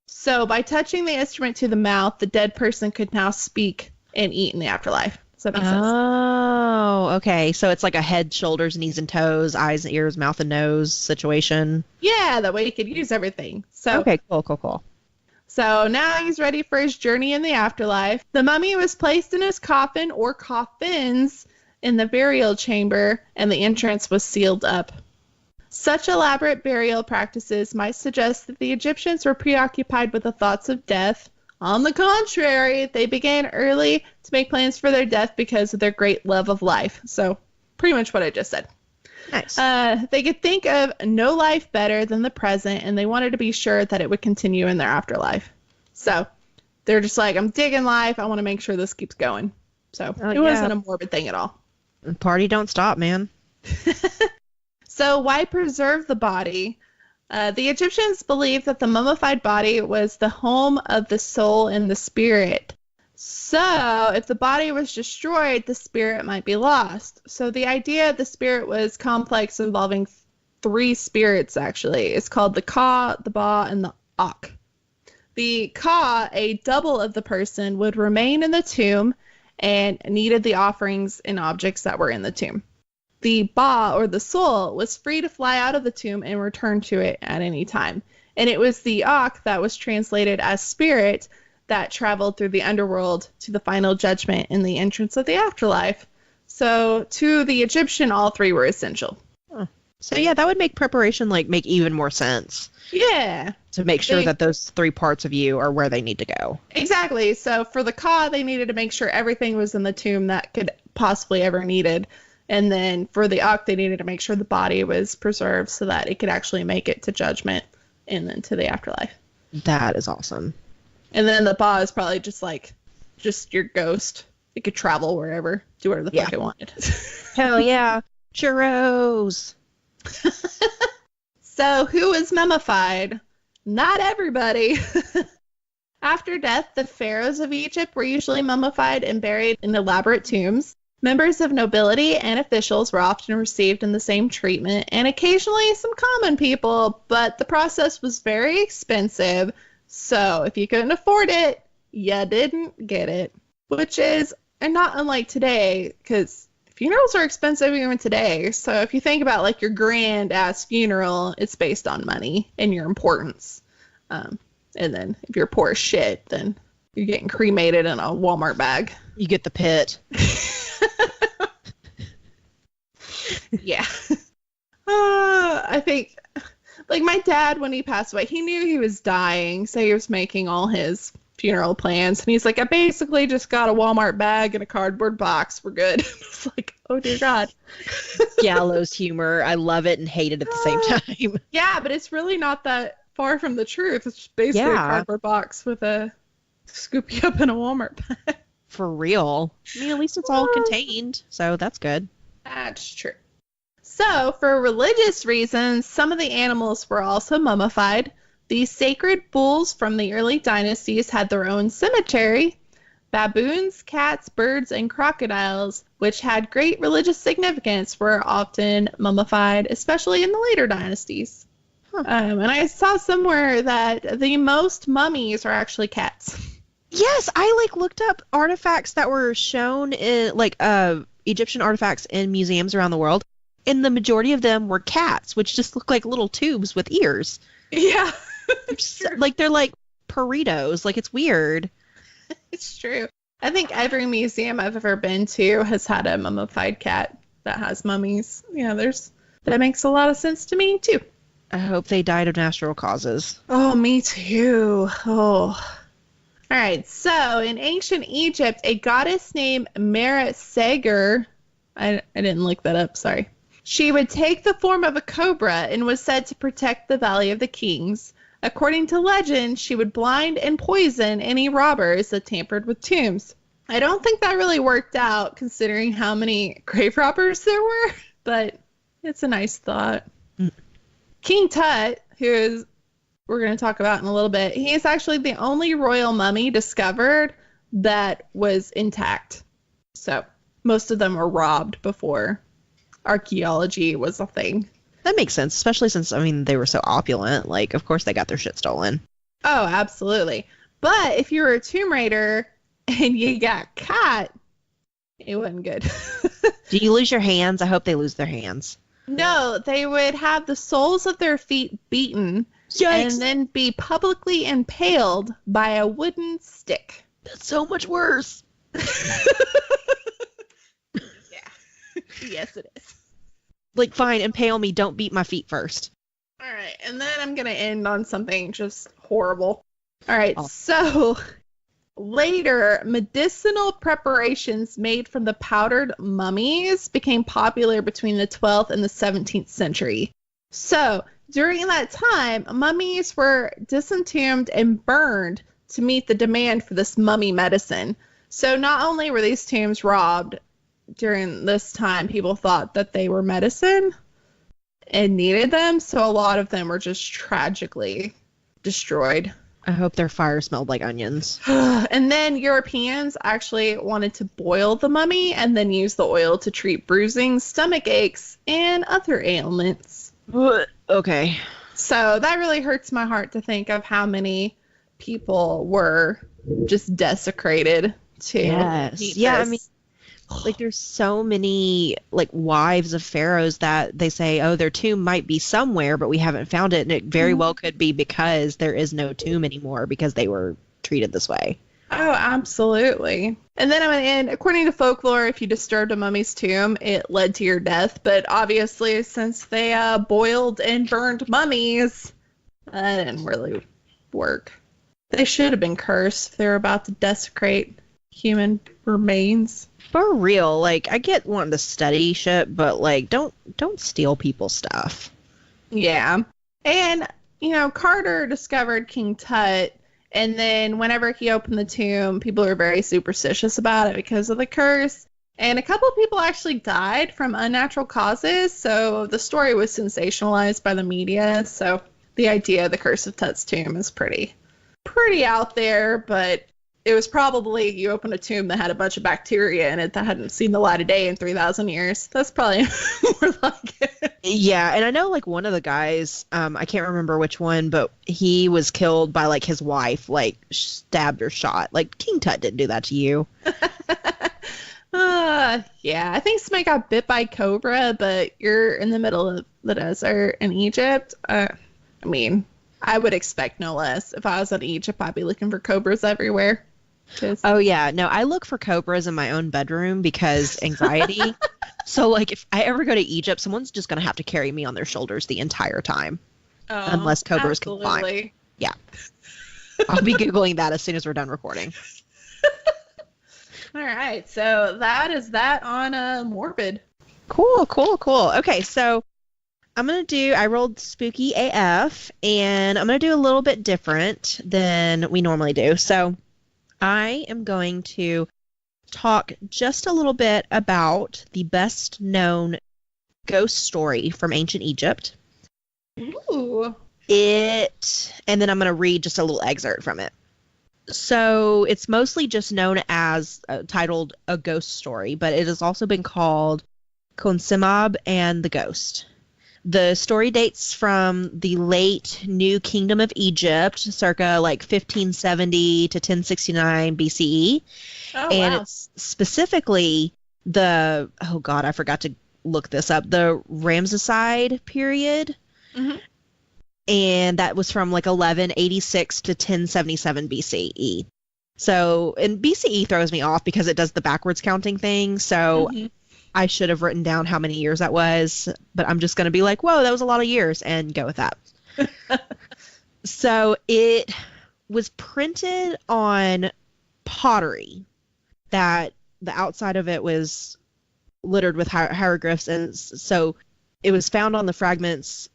So by touching the instrument to the mouth, the dead person could now speak and eat in the afterlife. Does that make sense? Oh, okay. So it's like a head, shoulders, knees, and toes, eyes, and ears, mouth, and nose situation. Yeah, that way you could use everything. So okay, cool. So now he's ready for his journey in the afterlife. The mummy was placed in his coffin or coffins in the burial chamber, and the entrance was sealed up. Such elaborate burial practices might suggest that the Egyptians were preoccupied with the thoughts of death. On the contrary, they began early to make plans for their death because of their great love of life. So pretty much what I just said. Nice. They could think of no life better than the present, and they wanted to be sure that it would continue in their afterlife. So they're just like, I'm digging life. I want to make sure this keeps going. So it wasn't a morbid thing at all. Party don't stop, man. So why preserve the body? The Egyptians believed that the mummified body was the home of the soul and the spirit. So if the body was destroyed, the spirit might be lost. So the idea of the spirit was complex, involving 3 spirits, actually. It's called the Ka, the Ba, and the Ak. The Ka, a double of the person, would remain in the tomb and needed the offerings and objects that were in the tomb. The Ba, or the soul, was free to fly out of the tomb and return to it at any time. And it was the Ak that was translated as spirit that traveled through the underworld to the final judgment in the entrance of the afterlife. So to the Egyptian, all 3 were essential. Huh. So yeah, that would make preparation make even more sense. Yeah. To make sure that those 3 parts of you are where they need to go. Exactly. So for the Ka, they needed to make sure everything was in the tomb that could possibly ever needed. And then for the Uk, they needed to make sure the body was preserved so that it could actually make it to judgment and then to the afterlife. That is awesome. And then the Ba is probably just your ghost. It could travel wherever, do whatever the fuck it wanted. Hell yeah. Churros. So who was mummified? Not everybody. After death, the pharaohs of Egypt were usually mummified and buried in elaborate tombs. Members of nobility and officials were often received in the same treatment, and occasionally some common people, but the process was very expensive, so if you couldn't afford it, you didn't get it. Which is not unlike today, because funerals are expensive even today. So if you think about your grand ass funeral, it's based on money and your importance. And then if you're poor as shit, then you're getting cremated in a Walmart bag. You get the pit. Yeah. I think my dad, when he passed away, he knew he was dying, so he was making all his funeral plans, and he's like, I basically just got a Walmart bag and a cardboard box. We're good. It's like, oh dear God. Gallows humor. I love it and hate it at the same time. Yeah, but it's really not that far from the truth. It's just basically a cardboard box with a scoop you up in a Walmart bag. For real. I mean, at least it's all contained, so that's good. That's true. So, for religious reasons, some of the animals were also mummified. These sacred bulls from the early dynasties had their own cemetery. Baboons, cats, birds, and crocodiles, which had great religious significance, were often mummified, especially in the later dynasties. Huh. And I saw somewhere that the most mummies are actually cats. Yes, I looked up artifacts that were shown in Egyptian artifacts in museums around the world, and the majority of them were cats, which just look like little tubes with ears. Yeah. They're like burritos. It's weird. It's true. I think every museum I've ever been to has had a mummified cat that has mummies. Yeah, that makes a lot of sense to me too. I hope they died of natural causes. Oh, me too. Oh. All right. So in ancient Egypt, a goddess named Mera Seger, I didn't look that up. Sorry. She would take the form of a cobra and was said to protect the Valley of the Kings. According to legend, she would blind and poison any robbers that tampered with tombs. I don't think that really worked out considering how many grave robbers there were, but it's a nice thought. Mm. King Tut, who we're going to talk about in a little bit, he is actually the only royal mummy discovered that was intact. So most of them were robbed before archaeology was a thing. That makes sense, especially since, they were so opulent. Of course they got their shit stolen. Oh, absolutely. But if you were a tomb raider and you got caught, it wasn't good. Do you lose your hands? I hope they lose their hands. No, they would have the soles of their feet beaten. Yikes. And then be publicly impaled by a wooden stick. That's so much worse. Yeah. Yes, it is. Fine, impale me. Don't beat my feet first. All right, and then I'm going to end on something just horrible. All right, So later, medicinal preparations made from the powdered mummies became popular between the 12th and the 17th century. So during that time, mummies were disentombed and burned to meet the demand for this mummy medicine. So not only were these tombs robbed, during this time, people thought that they were medicine and needed them, so a lot of them were just tragically destroyed. I hope their fire smelled like onions. And then Europeans actually wanted to boil the mummy and then use the oil to treat bruising, stomach aches, and other ailments. Okay. So that really hurts my heart to think of how many people were just desecrated to eat this. There's so many wives of pharaohs that they say, oh, their tomb might be somewhere, but we haven't found it, and it very well could be because there is no tomb anymore because they were treated this way. Oh, absolutely. And then according to folklore, if you disturbed a mummy's tomb, it led to your death. But obviously, since they boiled and burned mummies, that didn't really work. They should have been cursed if they were about to desecrate human remains. For real, like, I get wanting to study shit, but like, don't steal people's stuff. Yeah. And, Carter discovered King Tut, and then whenever he opened the tomb, people were very superstitious about it because of the curse. And a couple of people actually died from unnatural causes, so the story was sensationalized by the media. So the idea of the curse of Tut's tomb is pretty out there, but it was probably you open a tomb that had a bunch of bacteria in it that hadn't seen the light of day in 3,000 years. That's probably more like it. Yeah, and I know like one of the guys, I can't remember which one, but he was killed by like his wife, like stabbed or shot. Like King Tut didn't do that to you. Yeah, I think somebody got bit by cobra, but you're in the middle of the desert in Egypt. I would expect no less. If I was in Egypt, I'd be looking for cobras everywhere. Oh, yeah. No, I look for cobras in my own bedroom because anxiety. So, like, if I ever go to Egypt, someone's just going to have to carry me on their shoulders the entire time. Oh, unless cobras absolutely. can fly. Yeah. I'll be Googling that as soon as we're done recording. All right. So that is that on Morbid. Cool. Okay, so I rolled Spooky AF, and I'm going to do a little bit different than we normally do. So I am going to talk just a little bit about the best known ghost story from ancient Egypt. Ooh. And then I'm going to read just a little excerpt from it. So it's mostly just known as titled A Ghost Story, but it has also been called Khonsemab and the Ghost. The story dates from the late New Kingdom of Egypt, circa like 1570 to 1069 BCE. Oh, and wow. It's specifically I forgot to look this up, the Ramesside period. Mm-hmm. And that was from like 1186 to 1077 BCE. So, and BCE throws me off because it does the backwards counting thing. So I should have written down how many years that was, but I'm just going to be like, whoa, that was a lot of years, and go with that. So it was printed on pottery that the outside of it was littered with hieroglyphs. And so it was found on the fragments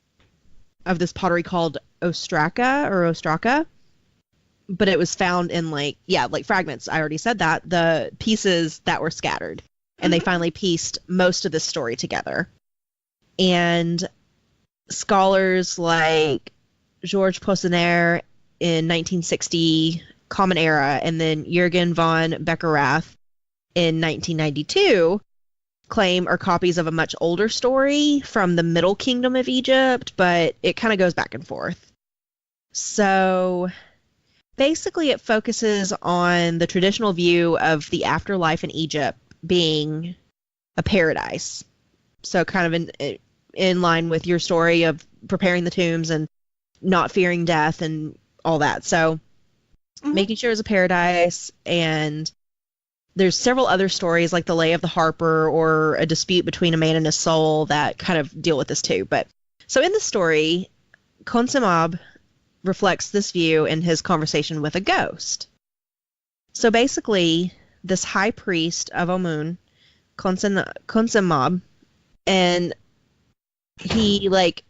of this pottery called ostraka, but it was found in like fragments. I already said that, the pieces that were scattered. And they finally pieced most of this story together. And scholars like Georges Poissonnière in 1960, Common Era, and then Jürgen von Beckerath in 1992 claim are copies of a much older story from the Middle Kingdom of Egypt, but it kind of goes back and forth. So basically it focuses on the traditional view of the afterlife in Egypt being a paradise. So kind of in line with your story of preparing the tombs and not fearing death and all that. So making sure it's a paradise. And there's several other stories like the Lay of the Harper or a dispute between a man and his soul that kind of deal with this too. But so in the story, Khonsemab reflects this view in his conversation with a ghost. So basically, this high priest of Amun, Khonsemab, and he, like,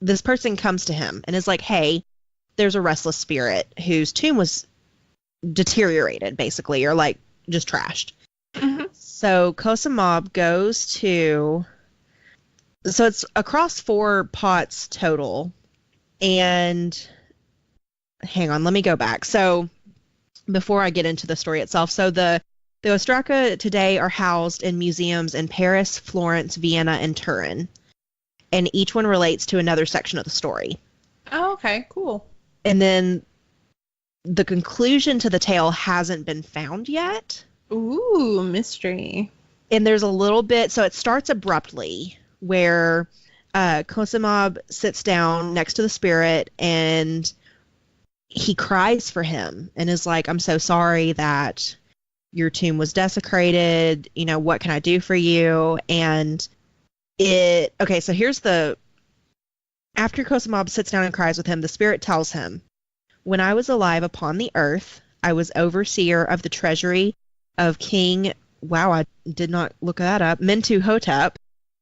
this person comes to him and is like, hey, there's a restless spirit whose tomb was deteriorated, basically, or, like, just trashed. So Khonsemab goes to... So it's across 4 pots total. And... Hang on, let me go back. So before I get into the story itself, so the ostraka today are housed in museums in Paris, Florence, Vienna, and Turin. And each one relates to another section of the story. Oh, okay, cool. And then the conclusion to the tale hasn't been found yet. Ooh, mystery. And there's a little bit, so it starts abruptly, where Khonsemab sits down next to the spirit, and he cries for him and is like, I'm so sorry that your tomb was desecrated. You know, what can I do for you? And okay, so here's after Kosamab sits down and cries with him, the spirit tells him, when I was alive upon the earth, I was overseer of the treasury of King, wow, I did not look that up, Mentuhotep,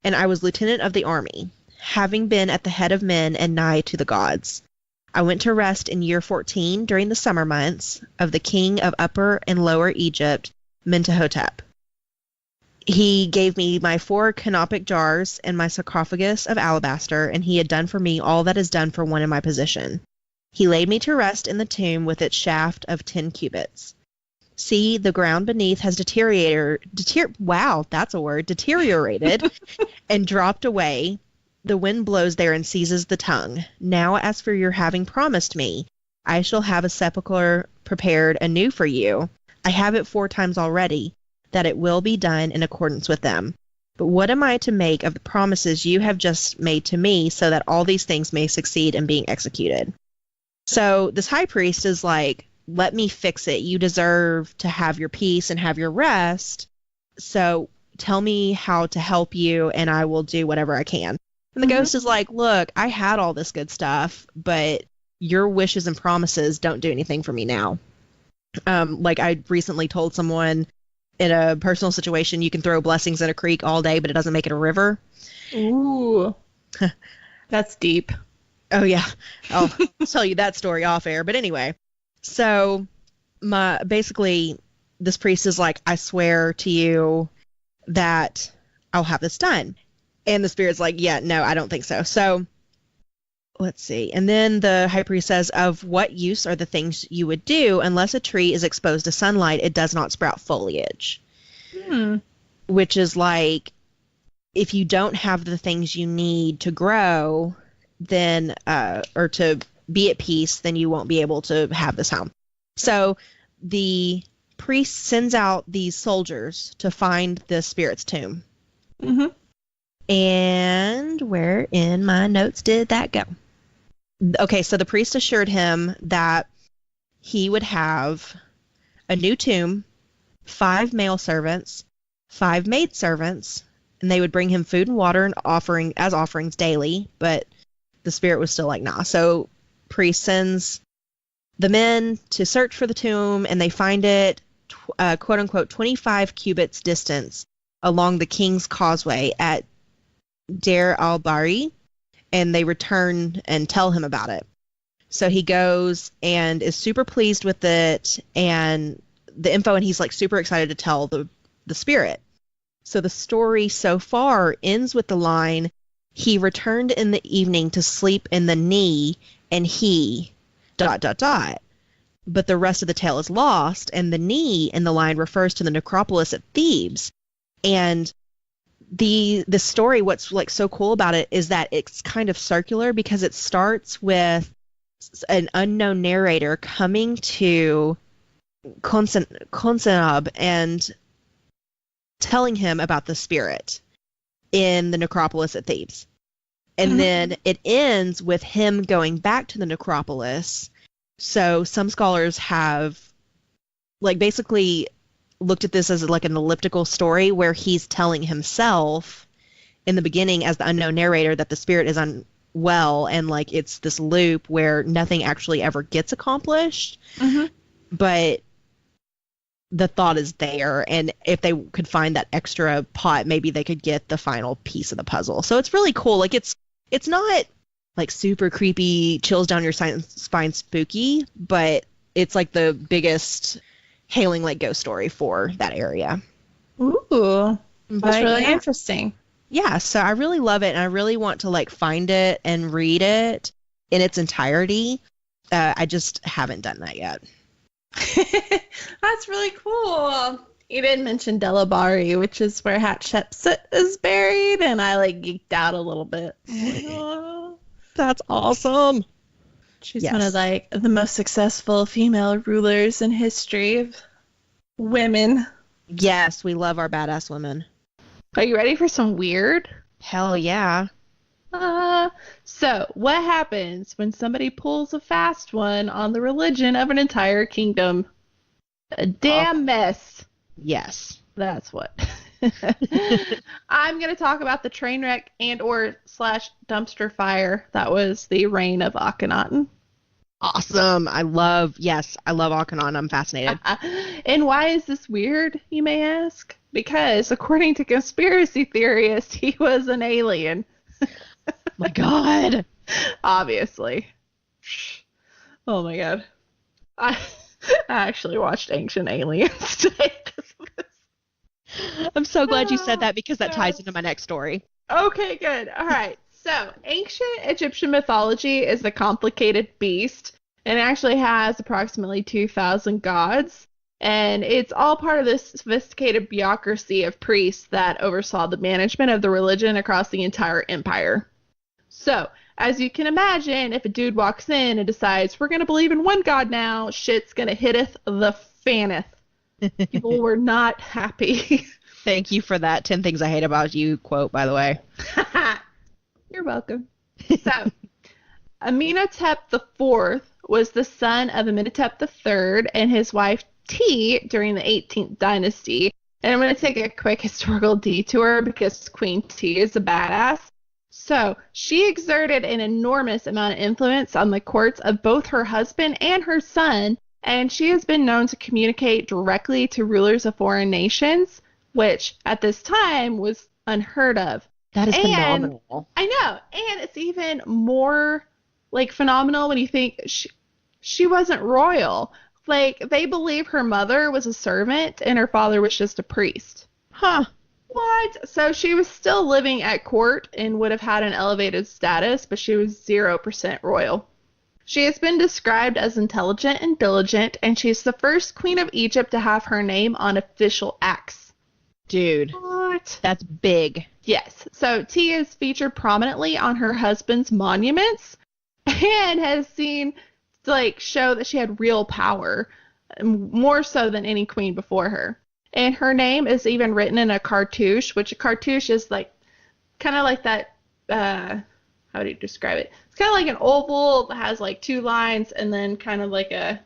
and I was lieutenant of the army, having been at the head of men and nigh to the gods. I went to rest in year 14 during the summer months of the king of Upper and Lower Egypt, Mentuhotep. He gave me my 4 canopic jars and my sarcophagus of alabaster, and he had done for me all that is done for one in my position. He laid me to rest in the tomb with its shaft of 10 cubits. See, the ground beneath has deteriorated, and dropped away. The wind blows there and seizes the tongue. Now, as for your having promised me, I shall have a sepulchre prepared anew for you. I have it 4 times already, that it will be done in accordance with them. But what am I to make of the promises you have just made to me, so that all these things may succeed in being executed? So this high priest is like, let me fix it. You deserve to have your peace and have your rest. So tell me how to help you, and I will do whatever I can. And the ghost is like, look, I had all this good stuff, but your wishes and promises don't do anything for me now. Like I recently told someone in a personal situation, you can throw blessings in a creek all day, but it doesn't make it a river. Ooh. That's deep. Oh, yeah. I'll tell you that story off air. But anyway, so basically this priest is like, I swear to you that I'll have this done. And the spirit's like, yeah, no, I don't think so. So let's see. And then the high priest says, of what use are the things you would do unless a tree is exposed to sunlight, it does not sprout foliage. Which is like, if you don't have the things you need to grow, then, or to be at peace, then you won't be able to have this home. So the priest sends out these soldiers to find the spirit's tomb. And where in my notes did that go? Okay, so the priest assured him that he would have a new tomb, 5 male servants, 5 maid servants, and they would bring him food and water and offerings daily, but the spirit was still like, nah. So priest sends the men to search for the tomb, and they find it, quote unquote, 25 cubits distance along the King's Causeway at Deir al-Bari, and they return and tell him about it. So he goes and is super pleased with it and the info, and he's like super excited to tell the spirit. So the story so far ends with the line, he returned in the evening to sleep in the knee, and he ... But the rest of the tale is lost, and the knee in the line refers to the necropolis at Thebes. And the story, what's like so cool about it is that it's kind of circular, because it starts with an unknown narrator coming to Konstanab and telling him about the spirit in the necropolis at Thebes. And then it ends with him going back to the necropolis. So some scholars have like basically looked at this as like an elliptical story where he's telling himself in the beginning as the unknown narrator that the spirit is unwell, and like it's this loop where nothing actually ever gets accomplished. But the thought is there, and if they could find that extra pot, maybe they could get the final piece of the puzzle. So it's really cool. Like it's not like super creepy, chills down your spine spooky, but it's like the biggest Hailing Lake ghost story for that area. Ooh, that's really interesting. Yeah, so I really love it, and I really want to like find it and read it in its entirety. I just haven't done that yet. That's really cool. You didn't mention Delabari, which is where Hatshepsut is buried, and I like geeked out a little bit. Oh, that's awesome. She's one of like the most successful female rulers in history of women. Yes, we love our badass women. Are you ready for some weird? Hell yeah. So, what happens when somebody pulls a fast one on the religion of an entire kingdom? A damn mess. Yes. That's what. I'm going to talk about the train wreck and/or / dumpster fire that was the reign of Akhenaten. Awesome. I love Akhenaten. I'm fascinated. And why is this weird, you may ask? Because according to conspiracy theorists, he was an alien. My God. Obviously. Oh my God. I actually watched Ancient Aliens today because of this. I'm so glad you said that because that ties into my next story. Okay, good. All right. So, ancient Egyptian mythology is a complicated beast, and it actually has approximately 2,000 gods, and it's all part of this sophisticated bureaucracy of priests that oversaw the management of the religion across the entire empire. So, as you can imagine, if a dude walks in and decides, we're going to believe in one god now, shit's going to hitteth the fanneth. People were not happy. Thank you for that 10 Things I Hate About You quote, by the way. You're welcome. So, Amenhotep IV was the son of Amenhotep III and his wife T during the 18th dynasty. And I'm going to take a quick historical detour because Queen T is a badass. So, she exerted an enormous amount of influence on the courts of both her husband and her son, and she has been known to communicate directly to rulers of foreign nations, which at this time was unheard of. That is phenomenal. I know. And it's even more phenomenal when you think she wasn't royal. They believe her mother was a servant and her father was just a priest. Huh. What? So she was still living at court and would have had an elevated status, but she was 0% royal. She has been described as intelligent and diligent, and she's the first queen of Egypt to have her name on official acts. Dude. What? That's big. Yes. So T is featured prominently on her husband's monuments and has seen show that she had real power, more so than any queen before her. And her name is even written in a cartouche, which a cartouche is kind of like that, how do you describe it? It's kind of like an oval that has 2 lines and then kind of like a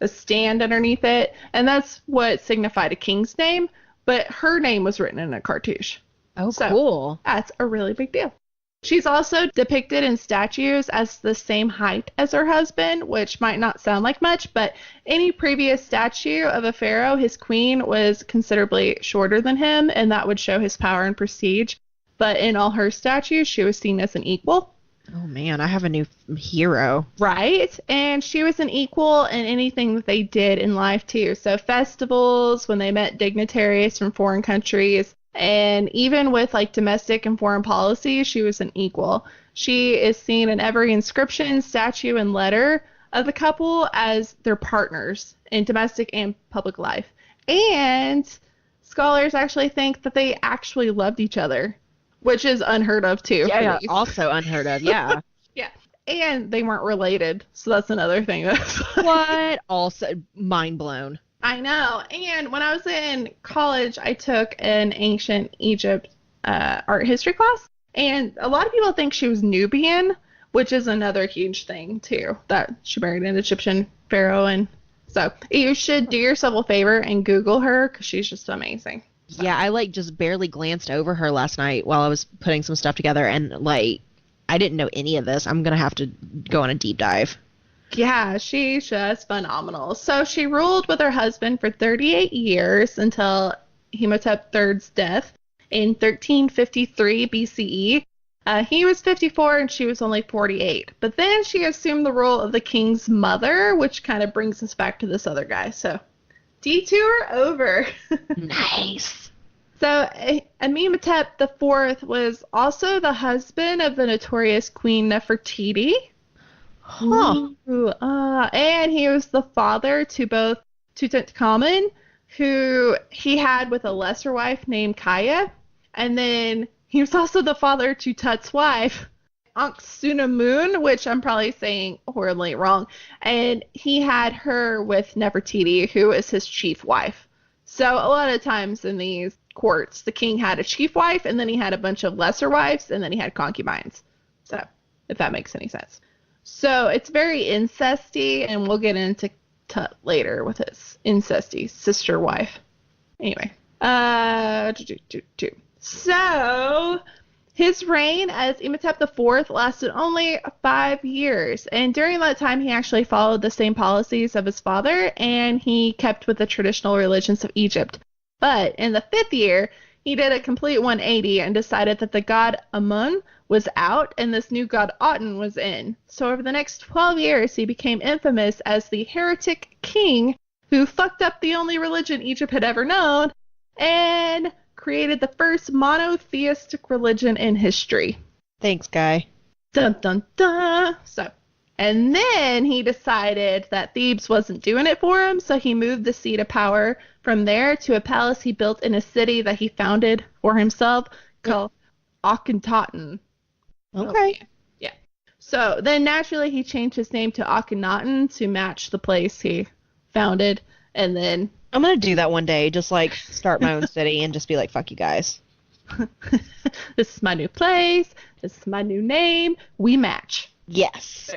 stand underneath it. And that's what signified a king's name. But her name was written in a cartouche. Oh, so, cool. That's a really big deal. She's also depicted in statues as the same height as her husband, which might not sound like much, but any previous statue of a pharaoh, his queen, was considerably shorter than him, and that would show his power and prestige. But in all her statues, she was seen as an equal. Oh, man, I have a new hero. Right? And she was an equal in anything that they did in life, too. So festivals, when they met dignitaries from foreign countries, and even with domestic and foreign policy, she was an equal. She is seen in every inscription, statue, and letter of the couple as their partners in domestic and public life. And scholars actually think that they actually loved each other, which is unheard of too. Yeah, also unheard of, yeah. Yeah. And they weren't related, so that's another thing. What? Also mind blown. I know. And when I was in college, I took an ancient Egypt art history class. And a lot of people think she was Nubian, which is another huge thing, too, that she married an Egyptian pharaoh. And so you should do yourself a favor and Google her because she's just amazing. So. Yeah, I just barely glanced over her last night while I was putting some stuff together. And I didn't know any of this. I'm going to have to go on a deep dive. Yeah, she's just phenomenal. So she ruled with her husband for 38 years until Amenhotep III's death in 1353 BCE. He was 54 and she was only 48. But then she assumed the role of the king's mother, which kind of brings us back to this other guy. So detour over. Nice. So Amenhotep IV was also the husband of the notorious Queen Nefertiti. Huh. And he was the father to both Tutankhamun, who he had with a lesser wife named Kyna, and then he was also the father to Tut's wife, Ankh-Sunamun, which I'm probably saying horribly wrong, and he had her with Nefertiti, who is his chief wife. So a lot of times in these courts, the king had a chief wife, and then he had a bunch of lesser wives, and then he had concubines. So, if that makes any sense. So, it's very incesty, and we'll get into Tut later with his incesty sister wife. Anyway. So, his reign as Imhotep IV lasted only 5 years, and during that time he actually followed the same policies of his father, and he kept with the traditional religions of Egypt. But in the 5th year, he did a complete 180 and decided that the god Amun was out and this new god Aten was in. So over the next 12 years, he became infamous as the heretic king who fucked up the only religion Egypt had ever known and created the first monotheistic religion in history. Thanks, guy. Dun dun dun. And then he decided that Thebes wasn't doing it for him, so he moved the seat of power from there to a palace he built in a city that he founded for himself called Akhenaten. Okay. Yeah. So then naturally he changed his name to Akhenaten to match the place he founded, and then I'm going to do that one day, just like start my own city and just be like, fuck you guys. This is my new place. This is my new name. We match. Yes.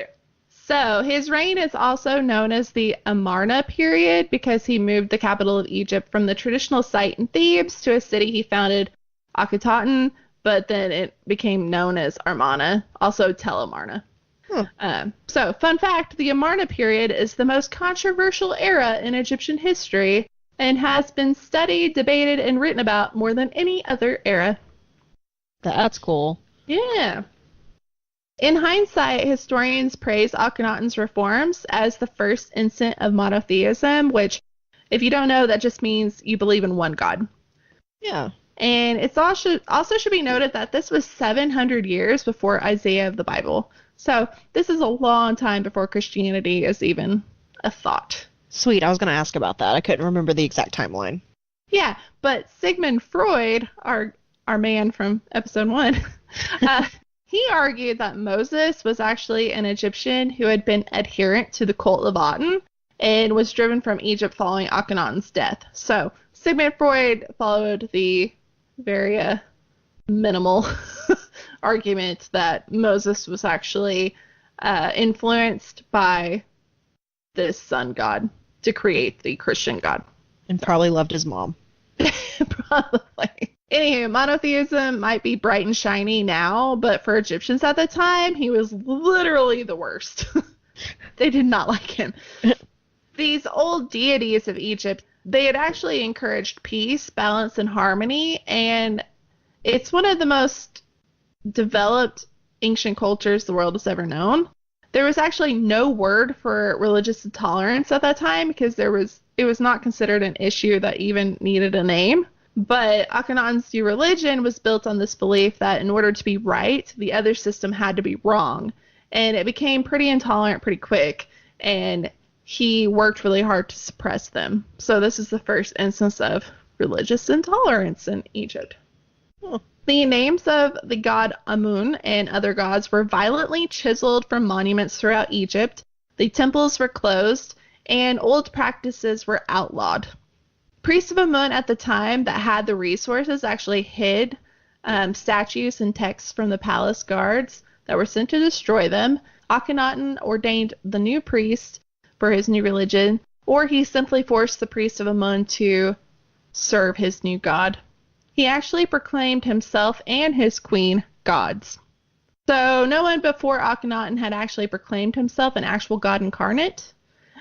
So his reign is also known as the Amarna period because he moved the capital of Egypt from the traditional site in Thebes to a city he founded, Akhenaten, but then it became known as Amarna, also Tel Amarna. So, fun fact, the Amarna period is the most controversial era in Egyptian history and has been studied, debated, and written about more than any other era. That's cool. Yeah. In hindsight, historians praise Akhenaten's reforms as the first instance of monotheism, which, if you don't know, that just means you believe in one god. Yeah. And it's also should be noted that this was 700 years before Isaiah of the Bible. So this is a long time before Christianity is even a thought. Sweet. I was going to ask about that. I couldn't remember the exact timeline. Yeah, but Sigmund Freud, our man from episode 1, he argued that Moses was actually an Egyptian who had been adherent to the cult of Aten and was driven from Egypt following Akhenaten's death. So Sigmund Freud followed the very minimal argument that Moses was actually influenced by this sun god to create the Christian god. And probably loved his mom. Probably. Anywho, monotheism might be bright and shiny now, but for Egyptians at the time, he was literally the worst. They did not like him. These old deities of Egypt, they had actually encouraged peace, balance, and harmony, and it's one of the most developed ancient cultures the world has ever known. There was actually no word for religious intolerance at that time because it was not considered an issue that even needed a name. But Akhenaten's new religion was built on this belief that in order to be right, the other system had to be wrong. And it became pretty intolerant pretty quick, and he worked really hard to suppress them. So this is the first instance of religious intolerance in Egypt. The names of the god Amun and other gods were violently chiseled from monuments throughout Egypt. The temples were closed, and old practices were outlawed. Priests of Amun at the time that had the resources actually hid statues and texts from the palace guards that were sent to destroy them. Akhenaten ordained the new priest for his new religion, or he simply forced the priests of Amun to serve his new god. He actually proclaimed himself and his queen gods. So no one before Akhenaten had actually proclaimed himself an actual god incarnate.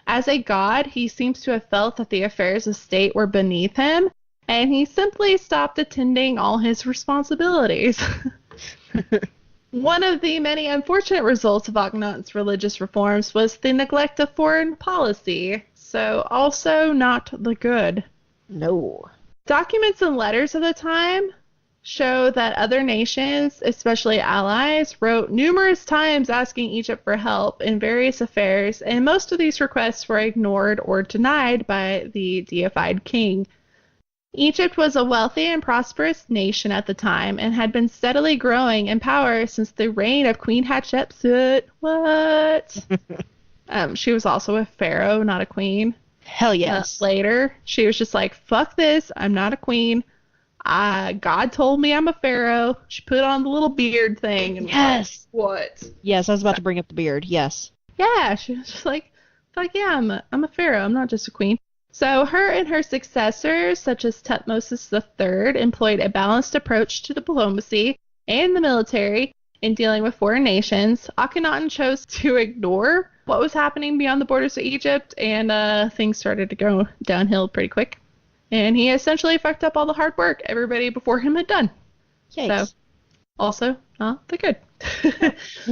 As a god, he seems to have felt that the affairs of state were beneath him, and he simply stopped attending all his responsibilities. One of the many unfortunate results of Akhenaten's religious reforms was the neglect of foreign policy, so also not the good. No. Documents and letters of the time show that other nations, especially allies, wrote numerous times asking Egypt for help in various affairs, and most of these requests were ignored or denied by the deified king. Egypt was a wealthy and prosperous nation at the time and had been steadily growing in power since the reign of Queen Hatshepsut. What? She was also a pharaoh, not a queen. Hell yes. Later, she was just like, fuck this, I'm not a queen. God told me I'm a pharaoh. She put on the little beard thing. And Yes. What? Yes, I was about to bring up the beard. Yes. Yeah, she was just like, yeah, I'm a pharaoh. I'm not just a queen. So her and her successors, such as Tutmosis III, employed a balanced approach to diplomacy and the military in dealing with foreign nations. Akhenaten chose to ignore what was happening beyond the borders of Egypt, and things started to go downhill pretty quick. And he essentially fucked up all the hard work everybody before him had done. Yikes. So, also, not the good.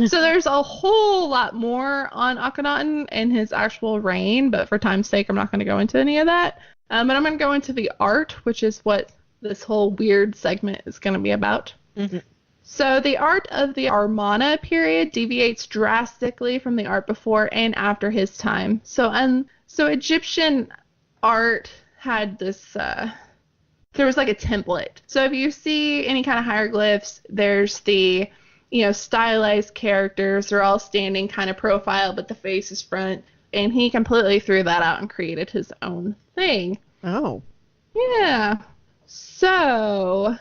So there's a whole lot more on Akhenaten and his actual reign, but for time's sake, I'm not going to go into any of that. But I'm going to go into the art, which is what this whole weird segment is going to be about. Mm-hmm. So the art of the Amarna period deviates drastically from the art before and after his time. So Egyptian art had this, there was like a template. So if you see any kind of hieroglyphs, there's the, stylized characters. They're all standing kind of profile, but the face is front. And he completely threw that out and created his own thing. Oh. Yeah. So,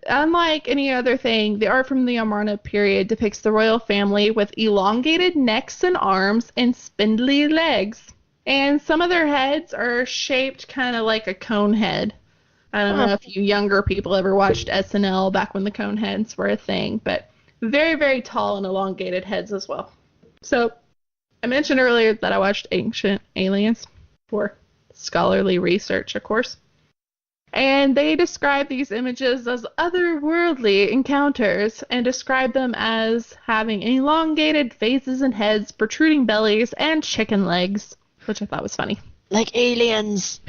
unlike any other thing, the art from the Amarna period depicts the royal family with elongated necks and arms and spindly legs. And some of their heads are shaped kind of like a cone head. I don't know if you younger people ever watched SNL back when the cone heads were a thing, but very, very tall and elongated heads as well. So, I mentioned earlier that I watched Ancient Aliens for scholarly research, of course. And they describe these images as otherworldly encounters and describe them as having elongated faces and heads, protruding bellies, and chicken legs, which I thought was funny. Like aliens.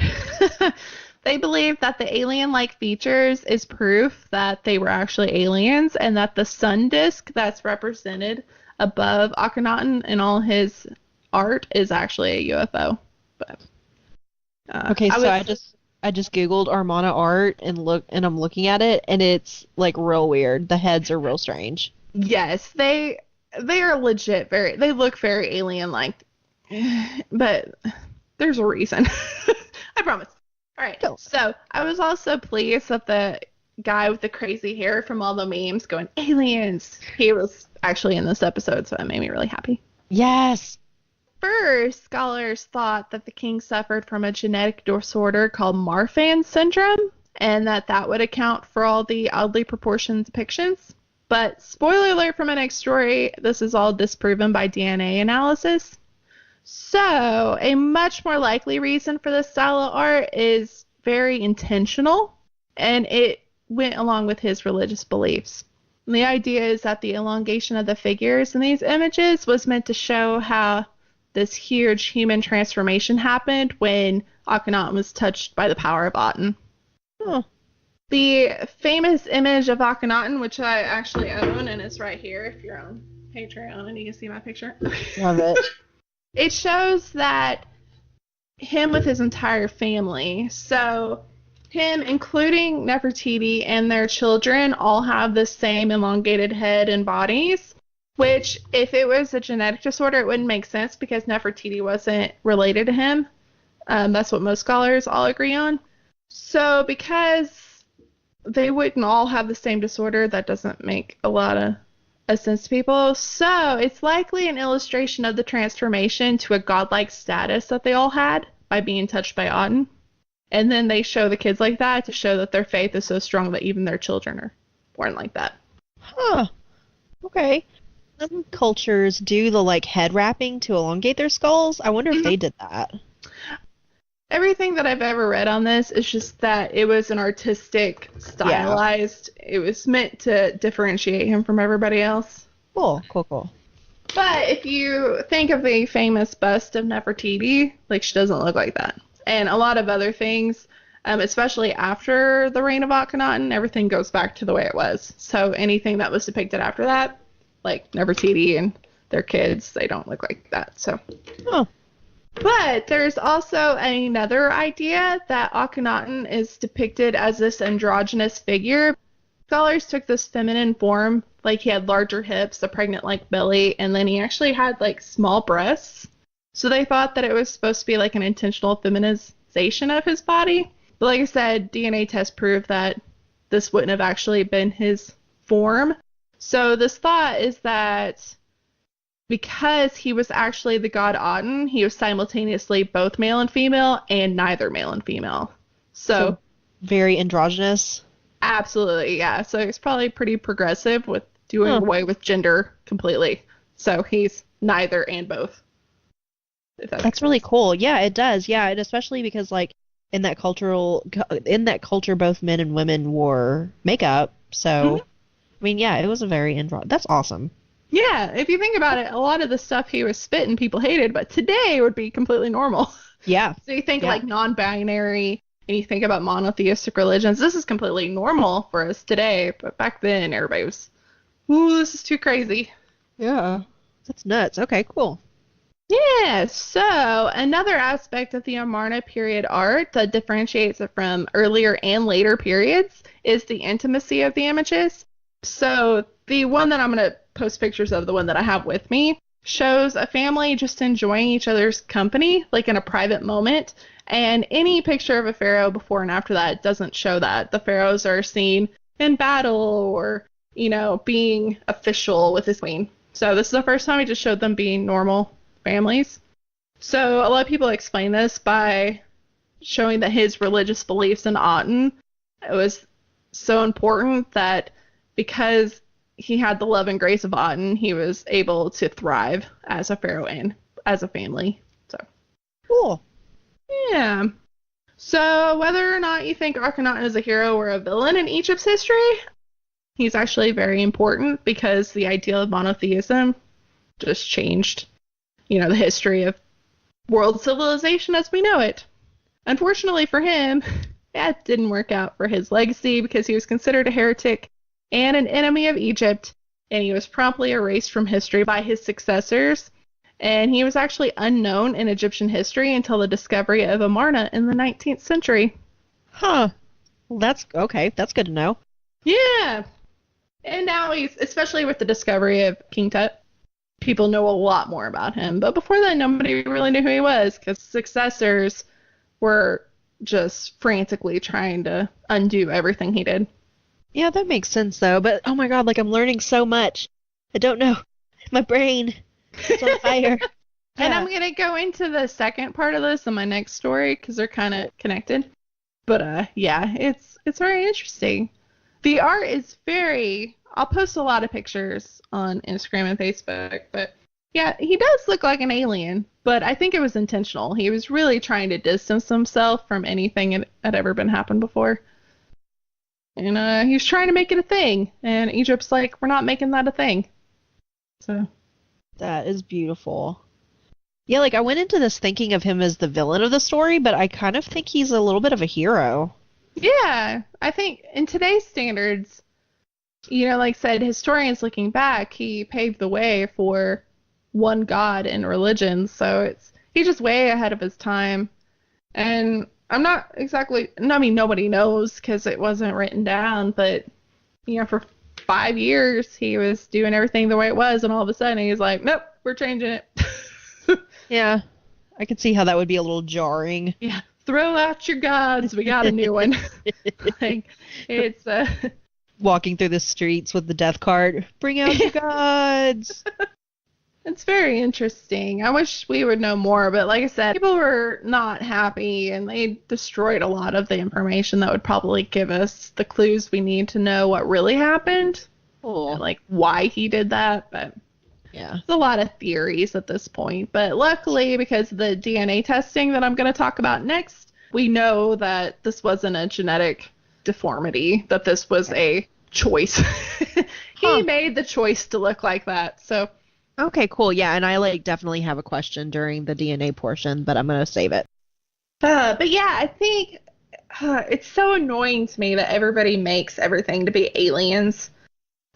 They believe that the alien-like features is proof that they were actually aliens and that the sun disk that's represented above Akhenaten in all his art is actually a UFO. But okay, I just Googled Amarna art and I'm looking at it, and it's like real weird. The heads are real strange. Yes, they are legit they look very alien-like. But there's a reason. I promise. All right. Cool. So I was also pleased that the guy with the crazy hair from all the memes going, aliens, he was actually in this episode, so that made me really happy. Yes. First, scholars thought that the king suffered from a genetic disorder called Marfan syndrome, and that would account for all the oddly proportioned depictions. But spoiler alert from my next story, this is all disproven by DNA analysis. So, a much more likely reason for this style of art is very intentional, and it went along with his religious beliefs. And the idea is that the elongation of the figures in these images was meant to show how this huge human transformation happened when Akhenaten was touched by the power of Aten. Huh. The famous image of Akhenaten, which I actually own, and it's right here if you're on Patreon and you can see my picture. Love it. It shows that him with his entire family, so him including Nefertiti and their children, all have the same elongated head and bodies, which if it was a genetic disorder, it wouldn't make sense because Nefertiti wasn't related to him. That's what most scholars all agree on. So because they wouldn't all have the same disorder, that doesn't make a lot of sense to people. So it's likely an illustration of the transformation to a godlike status that they all had by being touched by Aten. And then they show the kids like that to show that their faith is so strong that even their children are born like that. Huh. Okay. Some cultures do the head wrapping to elongate their skulls. I wonder if they did that. Everything that I've ever read on this is just that it was an artistic, stylized. Yeah. It was meant to differentiate him from everybody else. Cool. But if you think of the famous bust of Nefertiti, she doesn't look like that. And a lot of other things, especially after the reign of Akhenaten, everything goes back to the way it was. So anything that was depicted after that, like Nefertiti and their kids, they don't look like that. So. Oh. But there's also another idea that Akhenaten is depicted as this androgynous figure. Scholars took this feminine form, he had larger hips, a pregnant-like belly, and then he actually had small breasts. So they thought that it was supposed to be an intentional feminization of his body. But like I said, DNA tests prove that this wouldn't have actually been his form. So this thought is that because he was actually the god Aten, he was simultaneously both male and female and neither male and female. So very androgynous. Absolutely, yeah. So he's probably pretty progressive with doing away with gender completely. So he's neither and both. That's really cool. Yeah, it does. Yeah, and especially because like in that culture, both men and women wore makeup. So, I mean, yeah, it was a very That's awesome. Yeah, if you think about it, a lot of the stuff he was spitting people hated, but today would be completely normal. Yeah. So you think like non-binary, and you think about monotheistic religions, this is completely normal for us today, but back then everybody was, ooh, this is too crazy. Yeah. That's nuts. Okay, cool. Yeah, so another aspect of the Amarna period art that differentiates it from earlier and later periods is the intimacy of the images. So the one that I'm going to post pictures of, the one that I have with me, shows a family just enjoying each other's company, like in a private moment. And any picture of a pharaoh before and after that doesn't show that. The pharaohs are seen in battle or, you know, being official with his queen. So this is the first time we just showed them being normal families. So a lot of people explain this by showing that his religious beliefs in Aten, it was so important that because he had the love and grace of Aten, he was able to thrive as a pharaoh and as a family. So cool. Yeah. So whether or not you think Akhenaten is a hero or a villain in Egypt's history, he's actually very important because the ideal of monotheism just changed, you know, the history of world civilization as we know it. Unfortunately for him, that didn't work out for his legacy because he was considered a heretic and an enemy of Egypt, and he was promptly erased from history by his successors. And he was actually unknown in Egyptian history until the discovery of Amarna in the 19th century. Huh. Well, that's okay. That's good to know. Yeah. And now he's, especially with the discovery of King Tut, people know a lot more about him. But before that, nobody really knew who he was because successors were just frantically trying to undo everything he did. Yeah, that makes sense, though. But, oh my god, like, I'm learning so much. I don't know. My brain is on fire. And I'm going to go into the second part of this in my next story because they're kind of connected. But, yeah, it's very interesting. The art is very... I'll post a lot of pictures on Instagram and Facebook, but yeah, he does look like an alien, but I think it was intentional. He was really trying to distance himself from anything that had ever been happened before. And he was trying to make it a thing, and Egypt's like, we're not making that a thing. So that is beautiful. Yeah, like I went into this thinking of him as the villain of the story, but I kind of think he's a little bit of a hero. Yeah, I think in today's standards, you know, like I said, historians looking back, he paved the way for one god in religion. So he's just way ahead of his time. And I'm not exactly, I mean, nobody knows because it wasn't written down, but, you know, for 5 years, he was doing everything the way it was. And all of a sudden, he's like, nope, we're changing it. Yeah, I could see how that would be a little jarring. Yeah, throw out your gods. We got a new one. Like, it's... walking through the streets with the death cart. Bring out your gods. It's very interesting. I wish we would know more, but like I said, people were not happy and they destroyed a lot of the information that would probably give us the clues we need to know what really happened. And, like why he did that, but yeah, there's a lot of theories at this point. But luckily, because of the DNA testing that I'm going to talk about next, we know that this wasn't a genetic deformity, that this was a choice. He made the choice to look like that. So okay, cool. Yeah, and I like definitely have a question during the DNA portion, but I'm gonna save it. But yeah, I think it's so annoying to me that everybody makes everything to be aliens.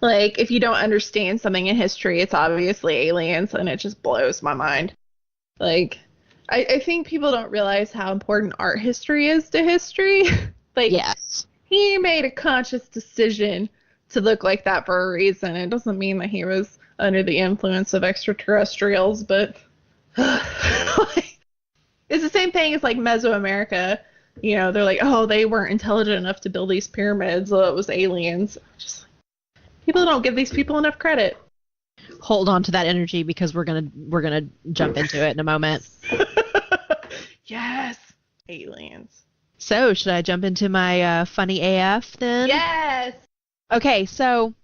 Like, if you don't understand something in history, it's obviously aliens, and it just blows my mind. Like, I think people don't realize how important art history is to history. Like, yes. He made a conscious decision to look like that for a reason. It doesn't mean that he was under the influence of extraterrestrials, but it's the same thing as like Mesoamerica. they're like, oh, they weren't intelligent enough to build these pyramids. Oh, it was aliens. Just like, people don't give these people enough credit. Hold on to that energy because we're gonna jump into it in a moment. Yes, aliens. So, should I jump into my funny AF then? Yes. Okay, so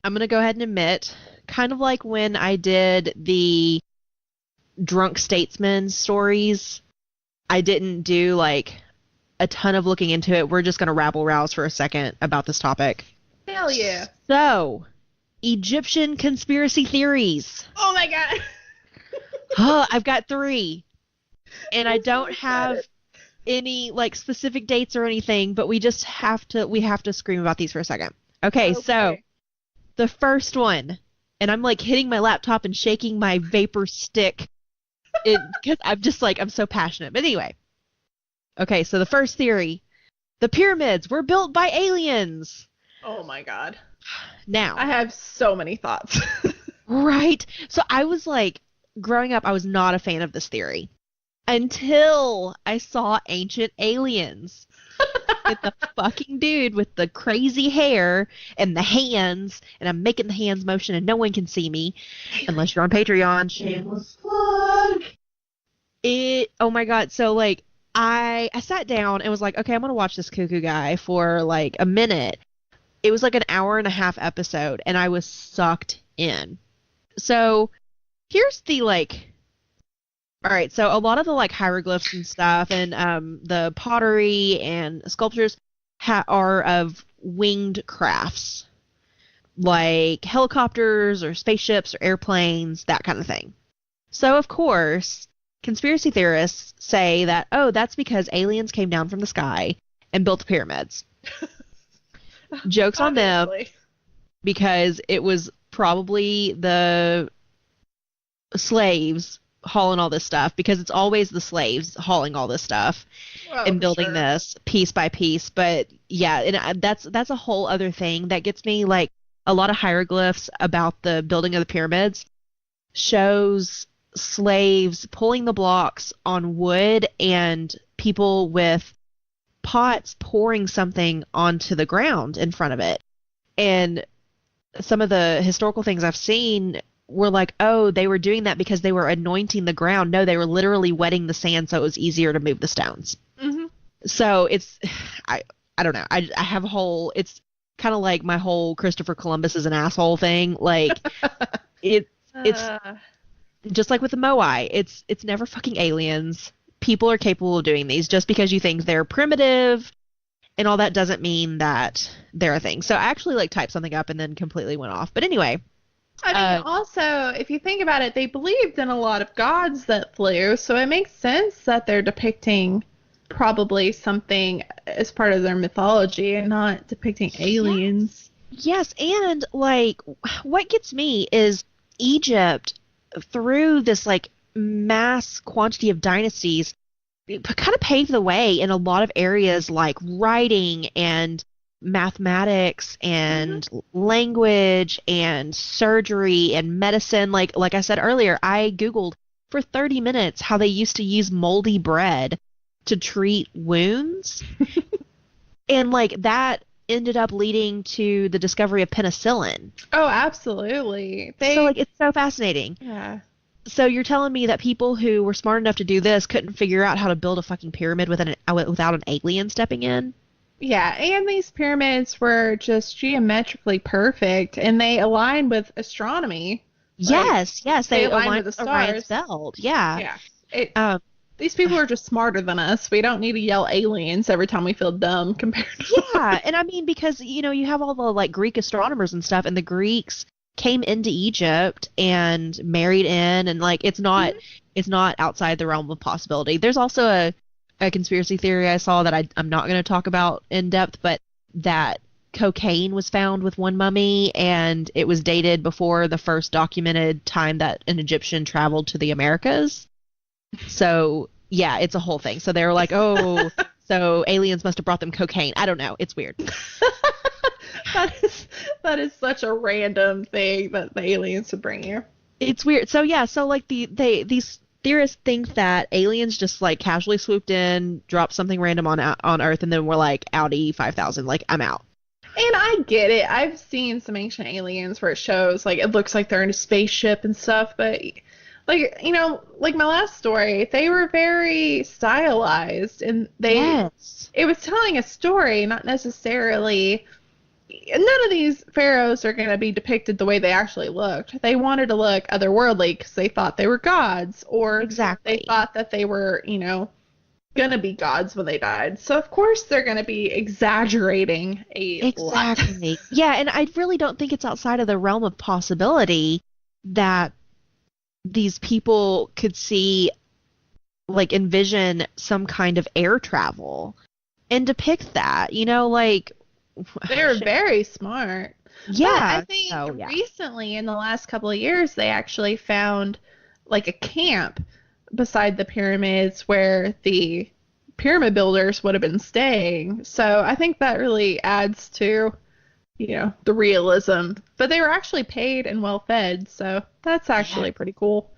I'm gonna go ahead and admit, kind of like when I did the drunk statesman stories, I didn't do like a ton of looking into it. We're just gonna rabble rouse for a second about this topic. Hell yeah. So, Egyptian conspiracy theories. Oh my god. Oh, I've got 3. And I don't have any like specific dates or anything, but we have to scream about these for a second. Okay, so the first one, and I'm like hitting my laptop and shaking my vapor stick because I'm so passionate. But anyway. Okay, so the first theory, the pyramids were built by aliens. Oh my god. Now, I have so many thoughts. Right? So I was like, growing up, I was not a fan of this theory until I saw Ancient Aliens. With the fucking dude with the crazy hair and the hands, and I'm making the hands motion and no one can see me unless you're on Patreon. Shameless plug. Oh my god, so like I sat down and was like, okay, I'm gonna watch this cuckoo guy for like a minute. It was like an hour and a half episode and I was sucked in. So here's the like, all right, so a lot of the like hieroglyphs and stuff and the pottery and sculptures are of winged crafts, like helicopters or spaceships or airplanes, that kind of thing. So of course, conspiracy theorists say that, oh, that's because aliens came down from the sky and built the pyramids. Joke's on them, because it was probably the slaves hauling all this stuff, because it's always the slaves hauling all this stuff and building this piece by piece. But yeah, and that's a whole other thing that gets me. Like, a lot of hieroglyphs about the building of the pyramids shows slaves pulling the blocks on wood and people with pots pouring something onto the ground in front of it. And some of the historical things I've seen were like, oh, they were doing that because they were anointing the ground. No, they were literally wetting the sand so it was easier to move the stones. Mm-hmm. So it's, I don't know. I have a whole, it's kind of like my whole Christopher Columbus is an asshole thing. Like, it's just like with the Moai. It's never fucking aliens. People are capable of doing these. Just because you think they're primitive and all that doesn't mean that they're a thing. So I actually like typed something up and then completely went off. But anyway. I mean, also, if you think about it, they believed in a lot of gods that flew, so it makes sense that they're depicting probably something as part of their mythology and not depicting aliens. Yes, and, like, what gets me is Egypt, through this, like, mass quantity of dynasties, kind of paved the way in a lot of areas like writing and mathematics and language and surgery and medicine. Like I said earlier, I Googled for 30 minutes how they used to use moldy bread to treat wounds. And like that ended up leading to the discovery of penicillin. Oh, absolutely. So like it's so fascinating. Yeah. So you're telling me that people who were smart enough to do this couldn't figure out how to build a fucking pyramid without an alien stepping in? Yeah, and these pyramids were just geometrically perfect, and they aligned with astronomy. Yes, they aligned with the stars. Belt. Yeah. These people are just smarter than us. We don't need to yell aliens every time we feel dumb compared to Yeah, and I mean, because, you have all the, like, Greek astronomers and stuff, and the Greeks came into Egypt and married in, and, like, it's not outside the realm of possibility. There's also a conspiracy theory I saw that I'm not going to talk about in depth, but that cocaine was found with one mummy, and it was dated before the first documented time that an Egyptian traveled to the Americas. So, yeah, it's a whole thing. So they were like, oh, so aliens must have brought them cocaine. I don't know. It's weird. That is such a random thing that the aliens would bring you. It's weird. So, yeah, so, like, these theorists think that aliens just like casually swooped in, dropped something random on Earth, and then were like, Audi 5000, like, I'm out. And I get it. I've seen some ancient aliens where it shows, like, it looks like they're in a spaceship and stuff, but, like, you know, like my last story, they were very stylized, and it was telling a story, not necessarily, none of these pharaohs are going to be depicted the way they actually looked. They wanted to look otherworldly because they thought they were gods, or they thought that they were, you know, gonna be gods when they died. So of course they're gonna be exaggerating a lot. Yeah, and I really don't think it's outside of the realm of possibility that these people could see, like, envision some kind of air travel and depict that, you know, like, they're very smart. Yeah. But I think recently, in the last couple of years, they actually found like a camp beside the pyramids where the pyramid builders would have been staying. So I think that really adds to, you know, the realism. But they were actually paid and well fed, so that's actually pretty cool.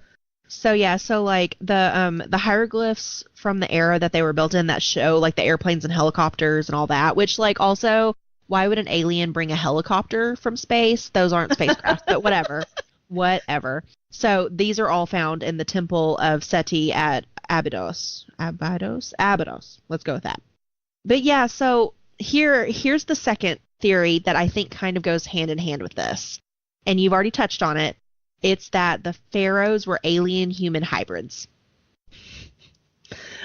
So so like the hieroglyphs from the era that they were built in that show like the airplanes and helicopters and all that, which, like, also, why would an alien bring a helicopter from space? Those aren't spacecraft, but whatever. Whatever. So these are all found in the Temple of Seti at Abydos. Abydos. Let's go with that. But yeah, so here's the second theory that I think kind of goes hand in hand with this. And you've already touched on it. It's that the pharaohs were alien-human hybrids.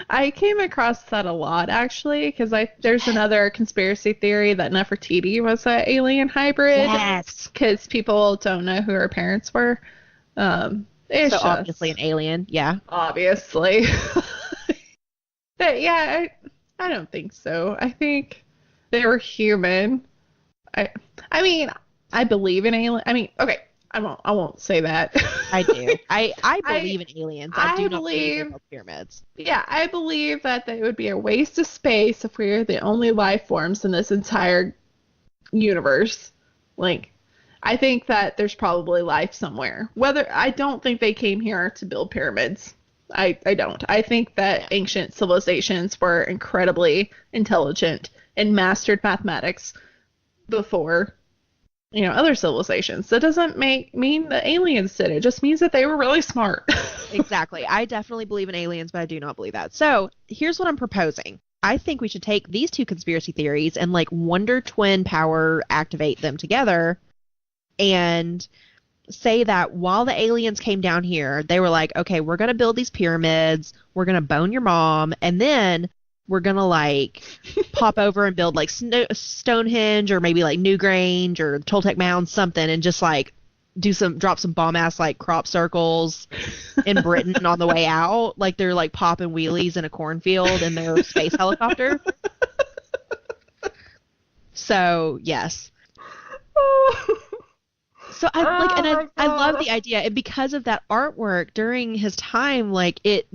I came across that a lot, actually, because there's another conspiracy theory that Nefertiti was an alien hybrid. Yes. Because people don't know who her parents were. It's so obviously an alien, yeah. Obviously. But yeah, I don't think so. I think they were human. I mean, I believe in alien. I mean, okay, I won't say that. I do. I believe in aliens. I do not believe in pyramids. Yeah, I believe that it would be a waste of space if we were the only life forms in this entire universe. Like, I think that there's probably life somewhere. I don't think they came here to build pyramids. I don't. I think that ancient civilizations were incredibly intelligent and mastered mathematics before, you know, other civilizations. That doesn't mean that aliens did it. It just means that they were really smart. Exactly. I definitely believe in aliens, but I do not believe that. So here's what I'm proposing. I think we should take these two conspiracy theories and, like, Wonder Twin power activate them together and say that while the aliens came down here, they were like, okay, we're going to build these pyramids, we're going to bone your mom, and then we're going to, like, pop over and build, like, Stonehenge or maybe, like, Newgrange or Toltec Mound, something, and just, like, drop some bomb-ass, like, crop circles in Britain on the way out. Like, they're, like, popping wheelies in a cornfield in their space helicopter. So, yes. So I love the idea, and because of that artwork during his time, like, it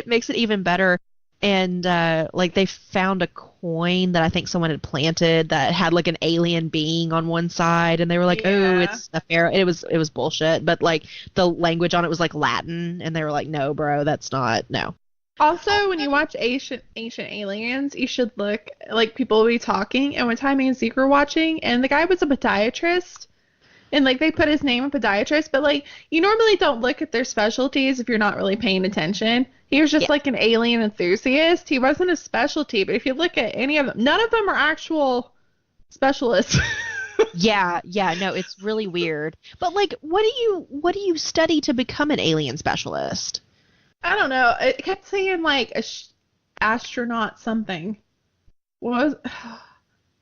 makes it even better. And like, they found a coin that I think someone had planted that had, like, an alien being on one side, and they were like, oh, it's a pharaoh. It was bullshit, but, like, the language on it was, like, Latin, and they were like, no, bro, that's not, no. Also, when you watch Ancient Aliens, you should look, like, people will be talking, and one time me and Zeke were watching, and the guy was a podiatrist. And, like, they put his name a podiatrist, but, like, you normally don't look at their specialties if you're not really paying attention. He was just, like, an alien enthusiast. He wasn't a specialty, but if you look at any of them, none of them are actual specialists. Yeah, no, it's really weird. But, like, what do you study to become an alien specialist? I don't know. It kept saying, like, astronaut something. What was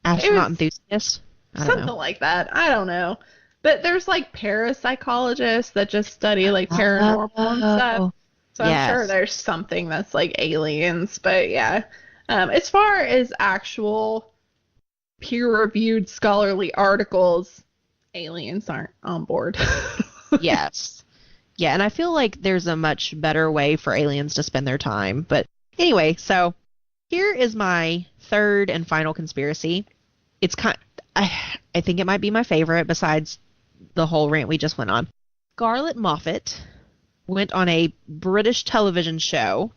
astronaut enthusiast? Something like that. I don't know. But there's, like, parapsychologists that just study, like, paranormal and stuff. So I'm sure there's something that's, like, aliens. But, yeah. As far as actual peer-reviewed scholarly articles, aliens aren't on board. Yes. Yeah, and I feel like there's a much better way for aliens to spend their time. But anyway, so here is my third and final conspiracy. It's I think it might be my favorite besides the whole rant we just went on. Scarlett Moffat went on a British television show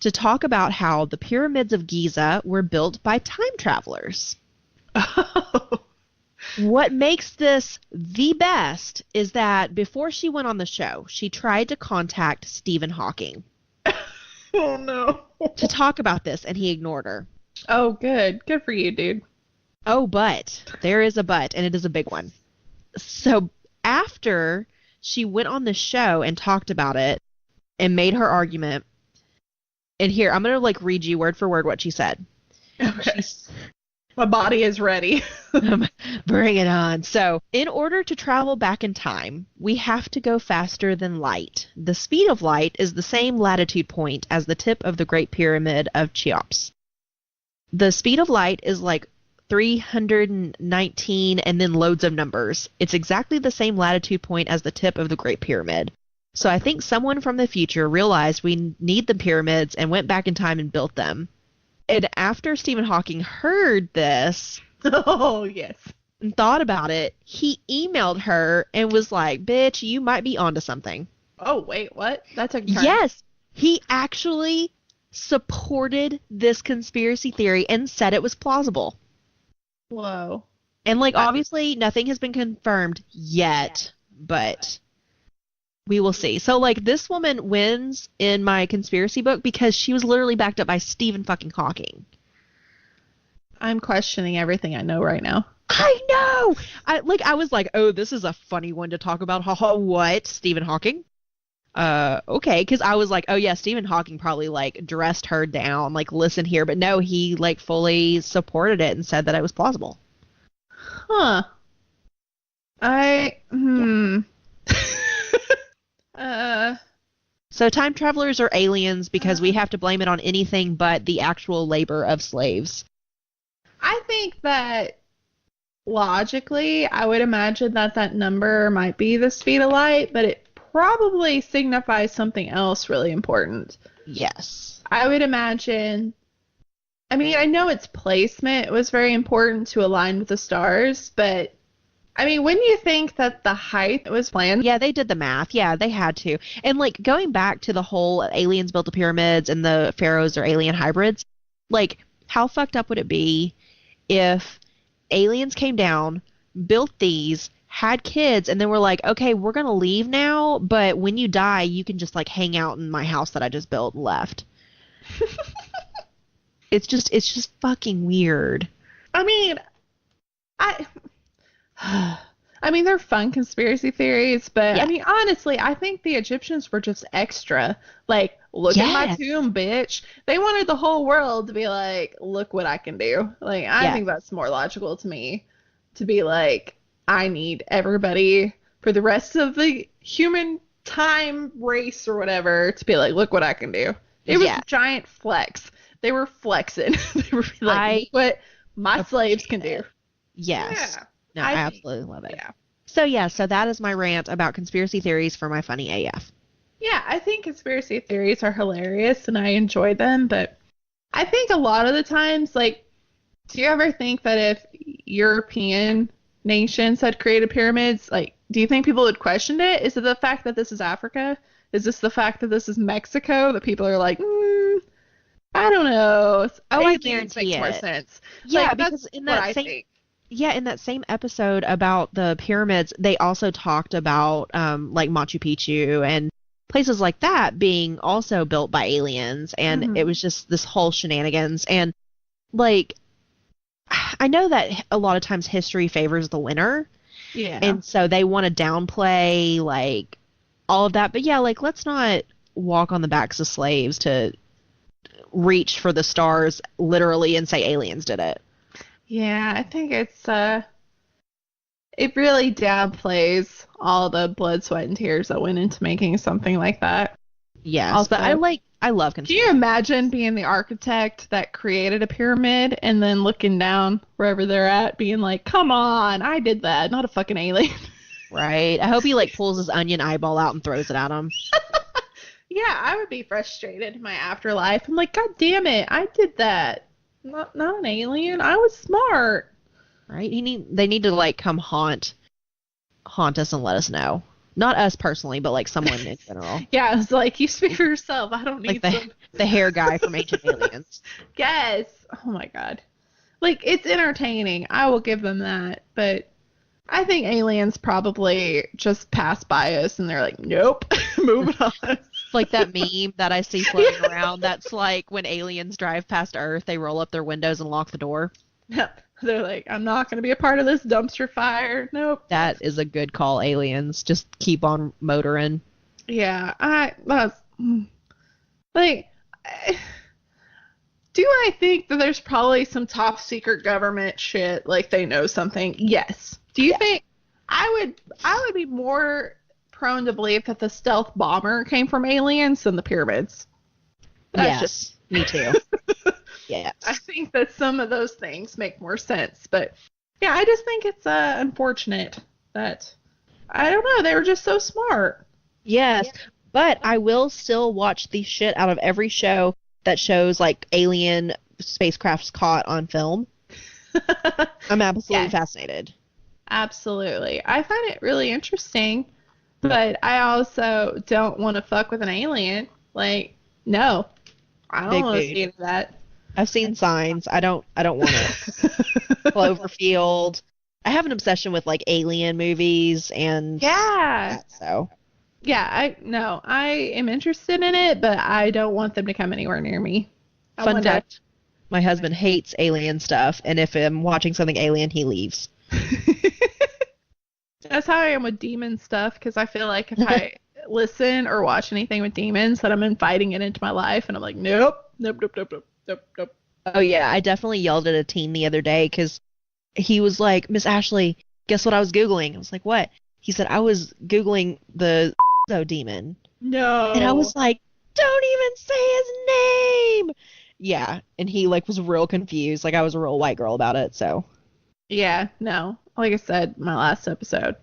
to talk about how the pyramids of Giza were built by time travelers. Oh. What makes this the best is that before she went on the show, she tried to contact Stephen Hawking Oh, no. to talk about this, and he ignored her. Oh, good. Good for you, dude. Oh, but there is a but, and it is a big one. So after she went on the show and talked about it and made her argument, and here, I'm going to read you word for word what she said. Okay. My body is ready. Bring it on. So, in order to travel back in time, we have to go faster than light. The speed of light is the same latitude point as the tip of the Great Pyramid of Cheops. The speed of light is 319 and then loads of numbers. It's exactly the same latitude point as the tip of the Great Pyramid. So I think someone from the future realized we need the pyramids and went back in time and built them. And after Stephen Hawking heard this, Oh, yes. and thought about it, he emailed her and was like, bitch, you might be onto something. Oh, wait, what? That took a turn. Yes, he actually supported this conspiracy theory and said it was plausible. Whoa. And obviously nothing has been confirmed yet, but we will see. So this woman wins in my conspiracy book because she was literally backed up by Stephen fucking Hawking. I'm questioning everything I know right now. I know. I was like, oh, this is a funny one to talk about. Haha, what? Stephen Hawking? Okay, because I was like, oh yeah, Stephen Hawking probably dressed her down, listen here, but no, he fully supported it and said that it was plausible. Huh. So time travelers are aliens because we have to blame it on anything but the actual labor of slaves. I think that logically, I would imagine that number might be the speed of light, but it probably signifies something else really important. Yes. I would imagine, I mean, I know its placement was very important to align with the stars, but I mean, wouldn't you think that the height was planned? Yeah, they did the math. Yeah, they had to. And going back to the whole aliens built the pyramids and the pharaohs are alien hybrids, how fucked up would it be if aliens came down, built these, had kids, and then were like, okay, we're going to leave now, but when you die, you can just hang out in my house that I just built and left. It's just fucking weird. I mean, they're fun conspiracy theories, but Yeah. I mean, honestly, I think the Egyptians were just extra. Look at my tomb, bitch. They wanted the whole world to be like, look what I can do. I think that's more logical to me, to be like, I need everybody for the rest of the human time race or whatever to be like, look what I can do. It was a giant flex. They were flexing. They were like, look what my slaves can do. Yes. Yeah. No, I absolutely love it. Yeah. So that is my rant about conspiracy theories for my funny AF. Yeah, I think conspiracy theories are hilarious and I enjoy them, but I think a lot of the times, do you ever think that if European nations had created pyramids, do you think people would question it? Is it the fact that this is Africa? Is this the fact that this is Mexico that people are like, I don't know. I guarantee makes it. More sense. Yeah, that's because in what that I same think. Yeah, in that same episode about the pyramids, they also talked about Machu Picchu and places like that being also built by aliens, and it was just this whole shenanigans. And I know that a lot of times history favors the winner, Yeah. and so they want to downplay all of that. But yeah, let's not walk on the backs of slaves to reach for the stars literally and say aliens did it. Yeah, I think it really downplays all the blood, sweat, and tears that went into making something like that. Yes, Also, but I love Can conspiracy. you imagine being the architect that created a pyramid and then looking down wherever they're at, being like, come on, I did that, not a fucking alien. Right. I hope he pulls his onion eyeball out and throws it at him. Yeah, I would be frustrated in my afterlife. I'm like, God damn it, I did that. Not an alien. I was smart. Right? They need to come haunt us and let us know. Not us personally, but like someone in general. Yeah, it's like, you speak for yourself. I don't need Like the hair guy from Ancient Aliens. Yes. Oh my god. Like, it's entertaining. I will give them that. But I think aliens probably just pass by us and they're like, nope, moving on. Like that meme that I see floating around. That's like when aliens drive past Earth, they roll up their windows and lock the door. Yep. They're like, I'm not going to be a part of this dumpster fire. Nope. That is a good call, aliens. Just keep on motoring. Yeah, do I think that there's probably some top secret government shit, like they know something? Yes. Do you think I would be more prone to believe that the stealth bomber came from aliens than the pyramids? Yes, me too. Yes. I think that some of those things make more sense, but yeah, I just think it's unfortunate that, I don't know, they were just so smart. Yes, but I will still watch the shit out of every show that shows like alien spacecrafts caught on film. I'm absolutely fascinated. Absolutely. I find it really interesting, but I also don't want to fuck with an alien. Like, no. I don't want to see any of that. I've seen Signs. I don't want it. Cloverfield. I have an obsession with like alien movies and so. Yeah, I am interested in it, but I don't want them to come anywhere near me. Fun fact, my husband hates alien stuff, and if I'm watching something alien, he leaves. That's how I am with demon stuff, because I feel like if I listen or watch anything with demons, that I'm inviting it into my life, and I'm like, nope. Oh yeah, I definitely yelled at a teen the other day because he was like, Miss Ashley, guess what I was Googling? I was like, what? He said, I was Googling the demon. No. And I was like, don't even say his name. Yeah, and he like was real confused. Like I was a real white girl about it, so. Yeah, no. Like I said, my last episode,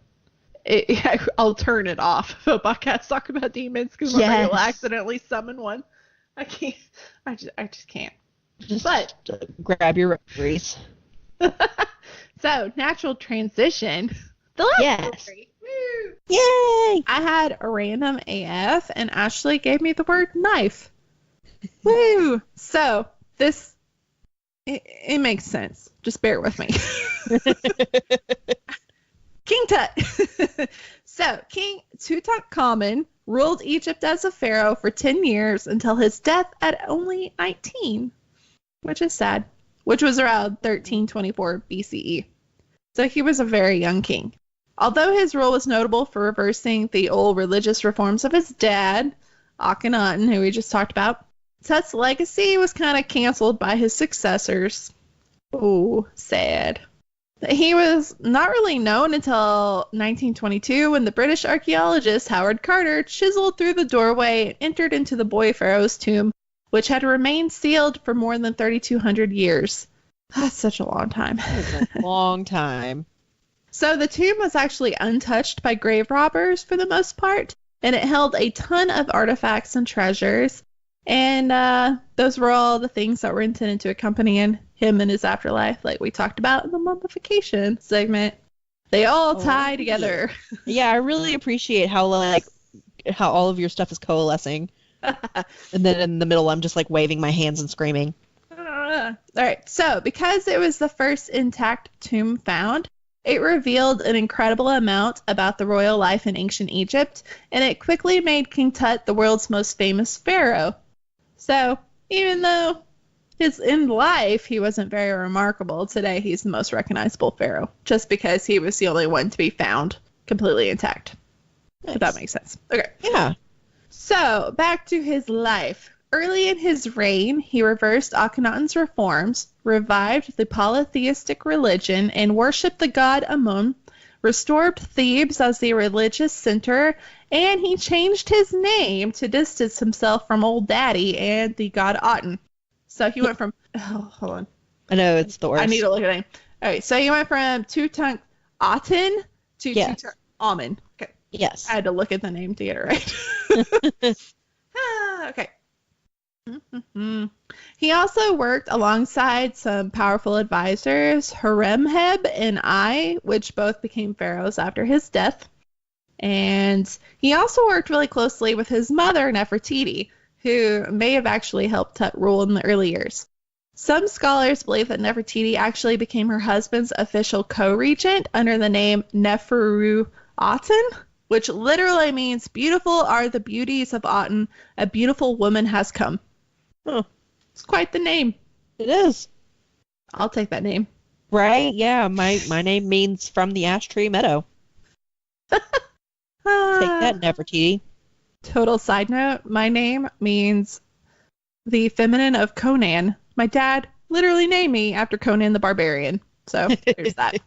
I'll turn it off if a podcast talk about demons because I will accidentally summon one. I can't. I just can't. But grab your referees. So, natural transition. The last story. Woo. Yay! I had a random AF, and Ashley gave me the word knife. Woo! So, this, it makes sense. Just bear with me. King Tut. So, King Tutankhamun ruled Egypt as a pharaoh for 10 years until his death at only 19, which is sad, which was around 1324 BCE. So he was a very young king. Although his rule was notable for reversing the old religious reforms of his dad, Akhenaten, who we just talked about, Tut's legacy was kind of canceled by his successors. Ooh, sad. He was not really known until 1922 when the British archaeologist Howard Carter chiseled through the doorway and entered into the boy pharaoh's tomb, which had remained sealed for more than 3,200 years. That's such a long time. That's a long time. So the tomb was actually untouched by grave robbers for the most part, and it held a ton of artifacts and treasures. And those were all the things that were intended to accompany him in his afterlife, like we talked about in the mummification segment. They all tie together. Yeah, I really appreciate how all of your stuff is coalescing. And then in the middle, I'm just like waving my hands and screaming. All right, so because it was the first intact tomb found, it revealed an incredible amount about the royal life in ancient Egypt, and it quickly made King Tut the world's most famous pharaoh. So, even though in life he wasn't very remarkable, today he's the most recognizable pharaoh, just because he was the only one to be found completely intact. Nice. If that makes sense. Okay. Yeah. So, back to his life. Early in his reign, he reversed Akhenaten's reforms, revived the polytheistic religion, and worshipped the god Amun, restored Thebes as the religious center, and he changed his name to distance himself from Old Daddy and the god Aten. So he went from... Oh, hold on. I know, it's the worst. I need to look at it. All right, so he went from Tutankhamun to Tutankhamun. Okay. Yes. I had to look at the name to get it right. Okay. He also worked alongside some powerful advisors, Horemheb and Ai, which both became pharaohs after his death. And he also worked really closely with his mother, Nefertiti, who may have actually helped Tut rule in the early years. Some scholars believe that Nefertiti actually became her husband's official co-regent under the name Neferu-Aten, which literally means beautiful are the beauties of Aten, a beautiful woman has come. Huh. It's quite the name. It is. I'll take that name. Right? Yeah, my name means from the ash tree meadow. Take that, Nefertiti. Total side note, my name means the feminine of Conan. My dad literally named me after Conan the Barbarian. So there's that.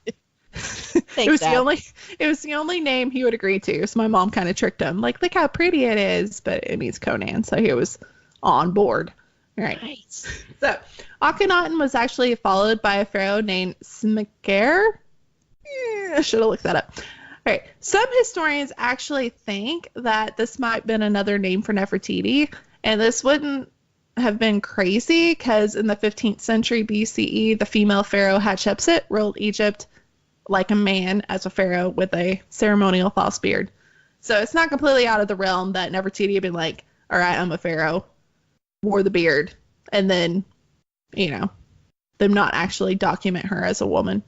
It was the only name he would agree to. So my mom kind of tricked him. Like, look how pretty it is, but it means Conan. So he was on board. All right. Nice. So Akhenaten was actually followed by a pharaoh named Smenkhare. I should have looked that up. All right. Some historians actually think that this might have been another name for Nefertiti, and this wouldn't have been crazy because in the 15th century BCE, the female pharaoh Hatshepsut ruled Egypt like a man as a pharaoh with a ceremonial false beard. So it's not completely out of the realm that Nefertiti had been like, all right, I'm a pharaoh, wore the beard, and then, them not actually document her as a woman.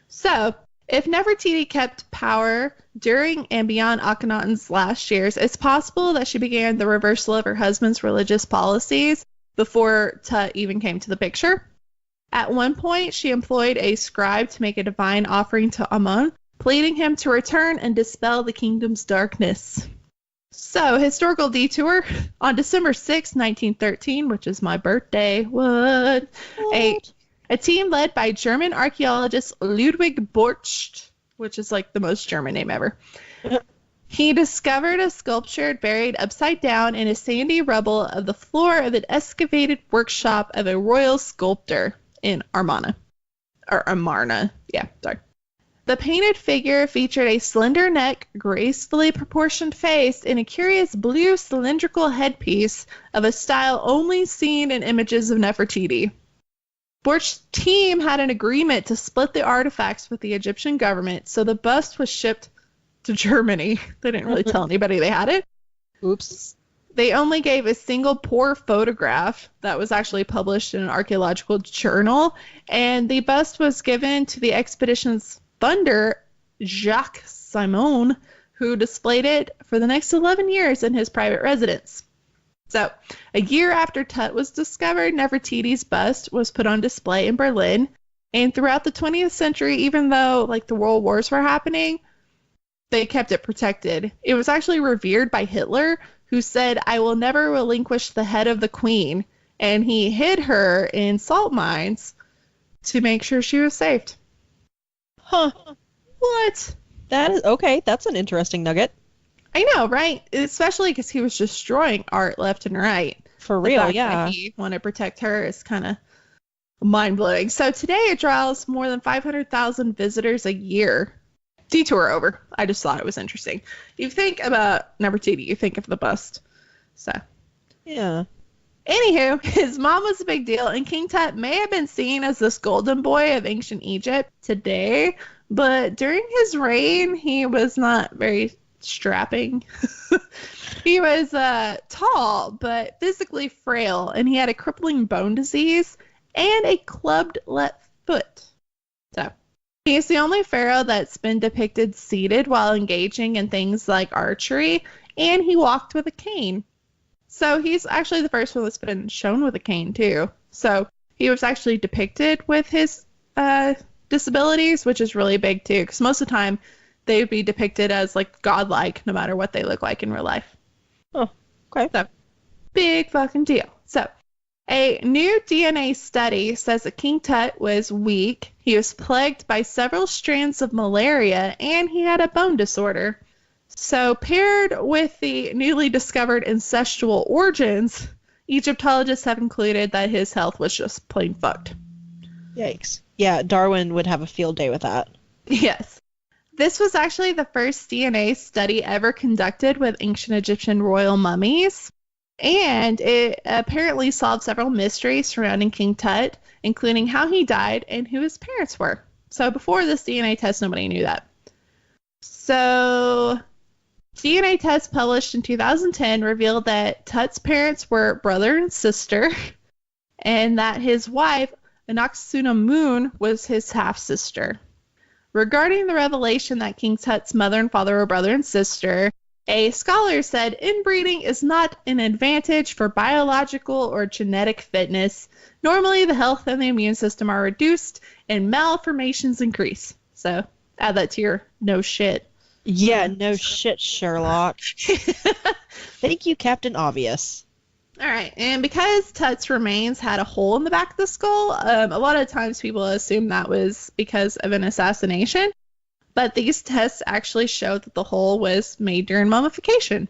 So if Nefertiti kept power during and beyond Akhenaten's last years, it's possible that she began the reversal of her husband's religious policies before Tut even came to the picture. At one point, she employed a scribe to make a divine offering to Amun, pleading him to return and dispel the kingdom's darkness. So, historical detour. On December 6, 1913, which is my birthday, a team led by German archaeologist Ludwig Borchardt, which is like the most German name ever. He discovered a sculpture buried upside down in a sandy rubble of the floor of an excavated workshop of a royal sculptor in Amarna. Yeah, sorry. The painted figure featured a slender neck, gracefully proportioned face, and a curious blue cylindrical headpiece of a style only seen in images of Nefertiti. Borch's team had an agreement to split the artifacts with the Egyptian government, so the bust was shipped to Germany. They didn't really tell anybody they had it. Oops. They only gave a single poor photograph that was actually published in an archaeological journal, and the bust was given to the expedition's funder, Jacques Simon, who displayed it for the next 11 years in his private residence. So, a year after Tut was discovered, Nefertiti's bust was put on display in Berlin, and throughout the 20th century, even though the world wars were happening, they kept it protected. It was actually revered by Hitler, who said, "I will never relinquish the head of the queen," and he hid her in salt mines to make sure she was saved. Huh. What? That is okay. That's an interesting nugget. I know, right? Especially because he was destroying art left and right. For real, the fact that he wanted to protect her is kind of mind-blowing. So today it draws more than 500,000 visitors a year. Detour over. I just thought it was interesting. You think about Nefertiti, you think of the bust. So, yeah. Anywho, his mom was a big deal, and King Tut may have been seen as this golden boy of ancient Egypt today, but during his reign, he was not very strapping. He was tall, but physically frail, and he had a crippling bone disease and a clubbed left foot. So, he's the only pharaoh that's been depicted seated while engaging in things like archery, and he walked with a cane. So he's actually the first one that's been shown with a cane, too. So he was actually depicted with his disabilities, which is really big, too, because most of the time they would be depicted as, godlike, no matter what they look like in real life. Oh, okay. So, big fucking deal. So, a new DNA study says that King Tut was weak, he was plagued by several strands of malaria, and he had a bone disorder. So, paired with the newly discovered incestual origins, Egyptologists have concluded that his health was just plain fucked. Yikes. Yeah, Darwin would have a field day with that. Yes. This was actually the first DNA study ever conducted with ancient Egyptian royal mummies, and it apparently solved several mysteries surrounding King Tut, including how he died and who his parents were. So before this DNA test, nobody knew that. So DNA tests published in 2010 revealed that Tut's parents were brother and sister, and that his wife, Anck-su-namun, was his half-sister. Regarding the revelation that King Tut's mother and father were brother and sister, a scholar said inbreeding is not an advantage for biological or genetic fitness. Normally, the health and the immune system are reduced and malformations increase. So, add that to your no shit. Yeah, no shit, Sherlock. Thank you, Captain Obvious. All right, and because Tut's remains had a hole in the back of the skull, a lot of times people assume that was because of an assassination. But these tests actually showed that the hole was made during mummification.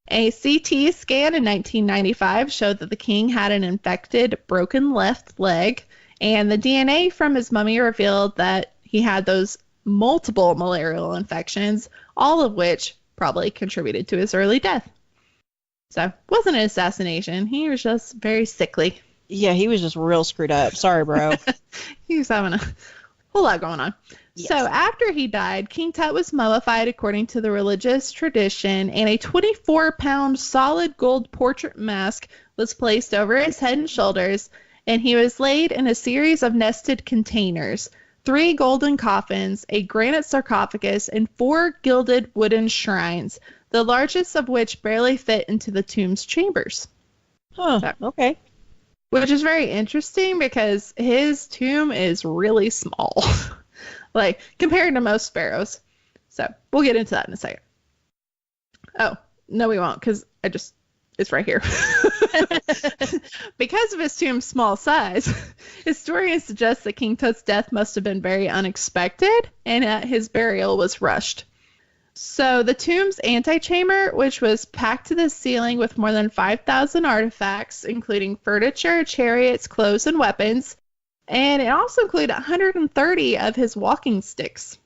A CT scan in 1995 showed that the king had an infected, broken left leg, and the DNA from his mummy revealed that he had those multiple malarial infections, all of which probably contributed to his early death. So, it wasn't an assassination. He was just very sickly. Yeah, he was just real screwed up. Sorry, bro. He was having a whole lot going on. Yes. So after he died, King Tut was mummified according to the religious tradition, and a 24-pound solid gold portrait mask was placed over his head and shoulders, and he was laid in a series of nested containers, 3 golden coffins, a granite sarcophagus, and 4 gilded wooden shrines, the largest of which barely fit into the tomb's chambers. Okay. Which is very interesting because his tomb is really small. Like, compared to most pharaohs. So, we'll get into that in a second. Oh, no we won't, because it's right here. Because of his tomb's small size, historians suggest that King Tut's death must have been very unexpected, and that his burial was rushed. So, the tomb's antechamber, which was packed to the ceiling with more than 5,000 artifacts, including furniture, chariots, clothes, and weapons, and it also included 130 of his walking sticks.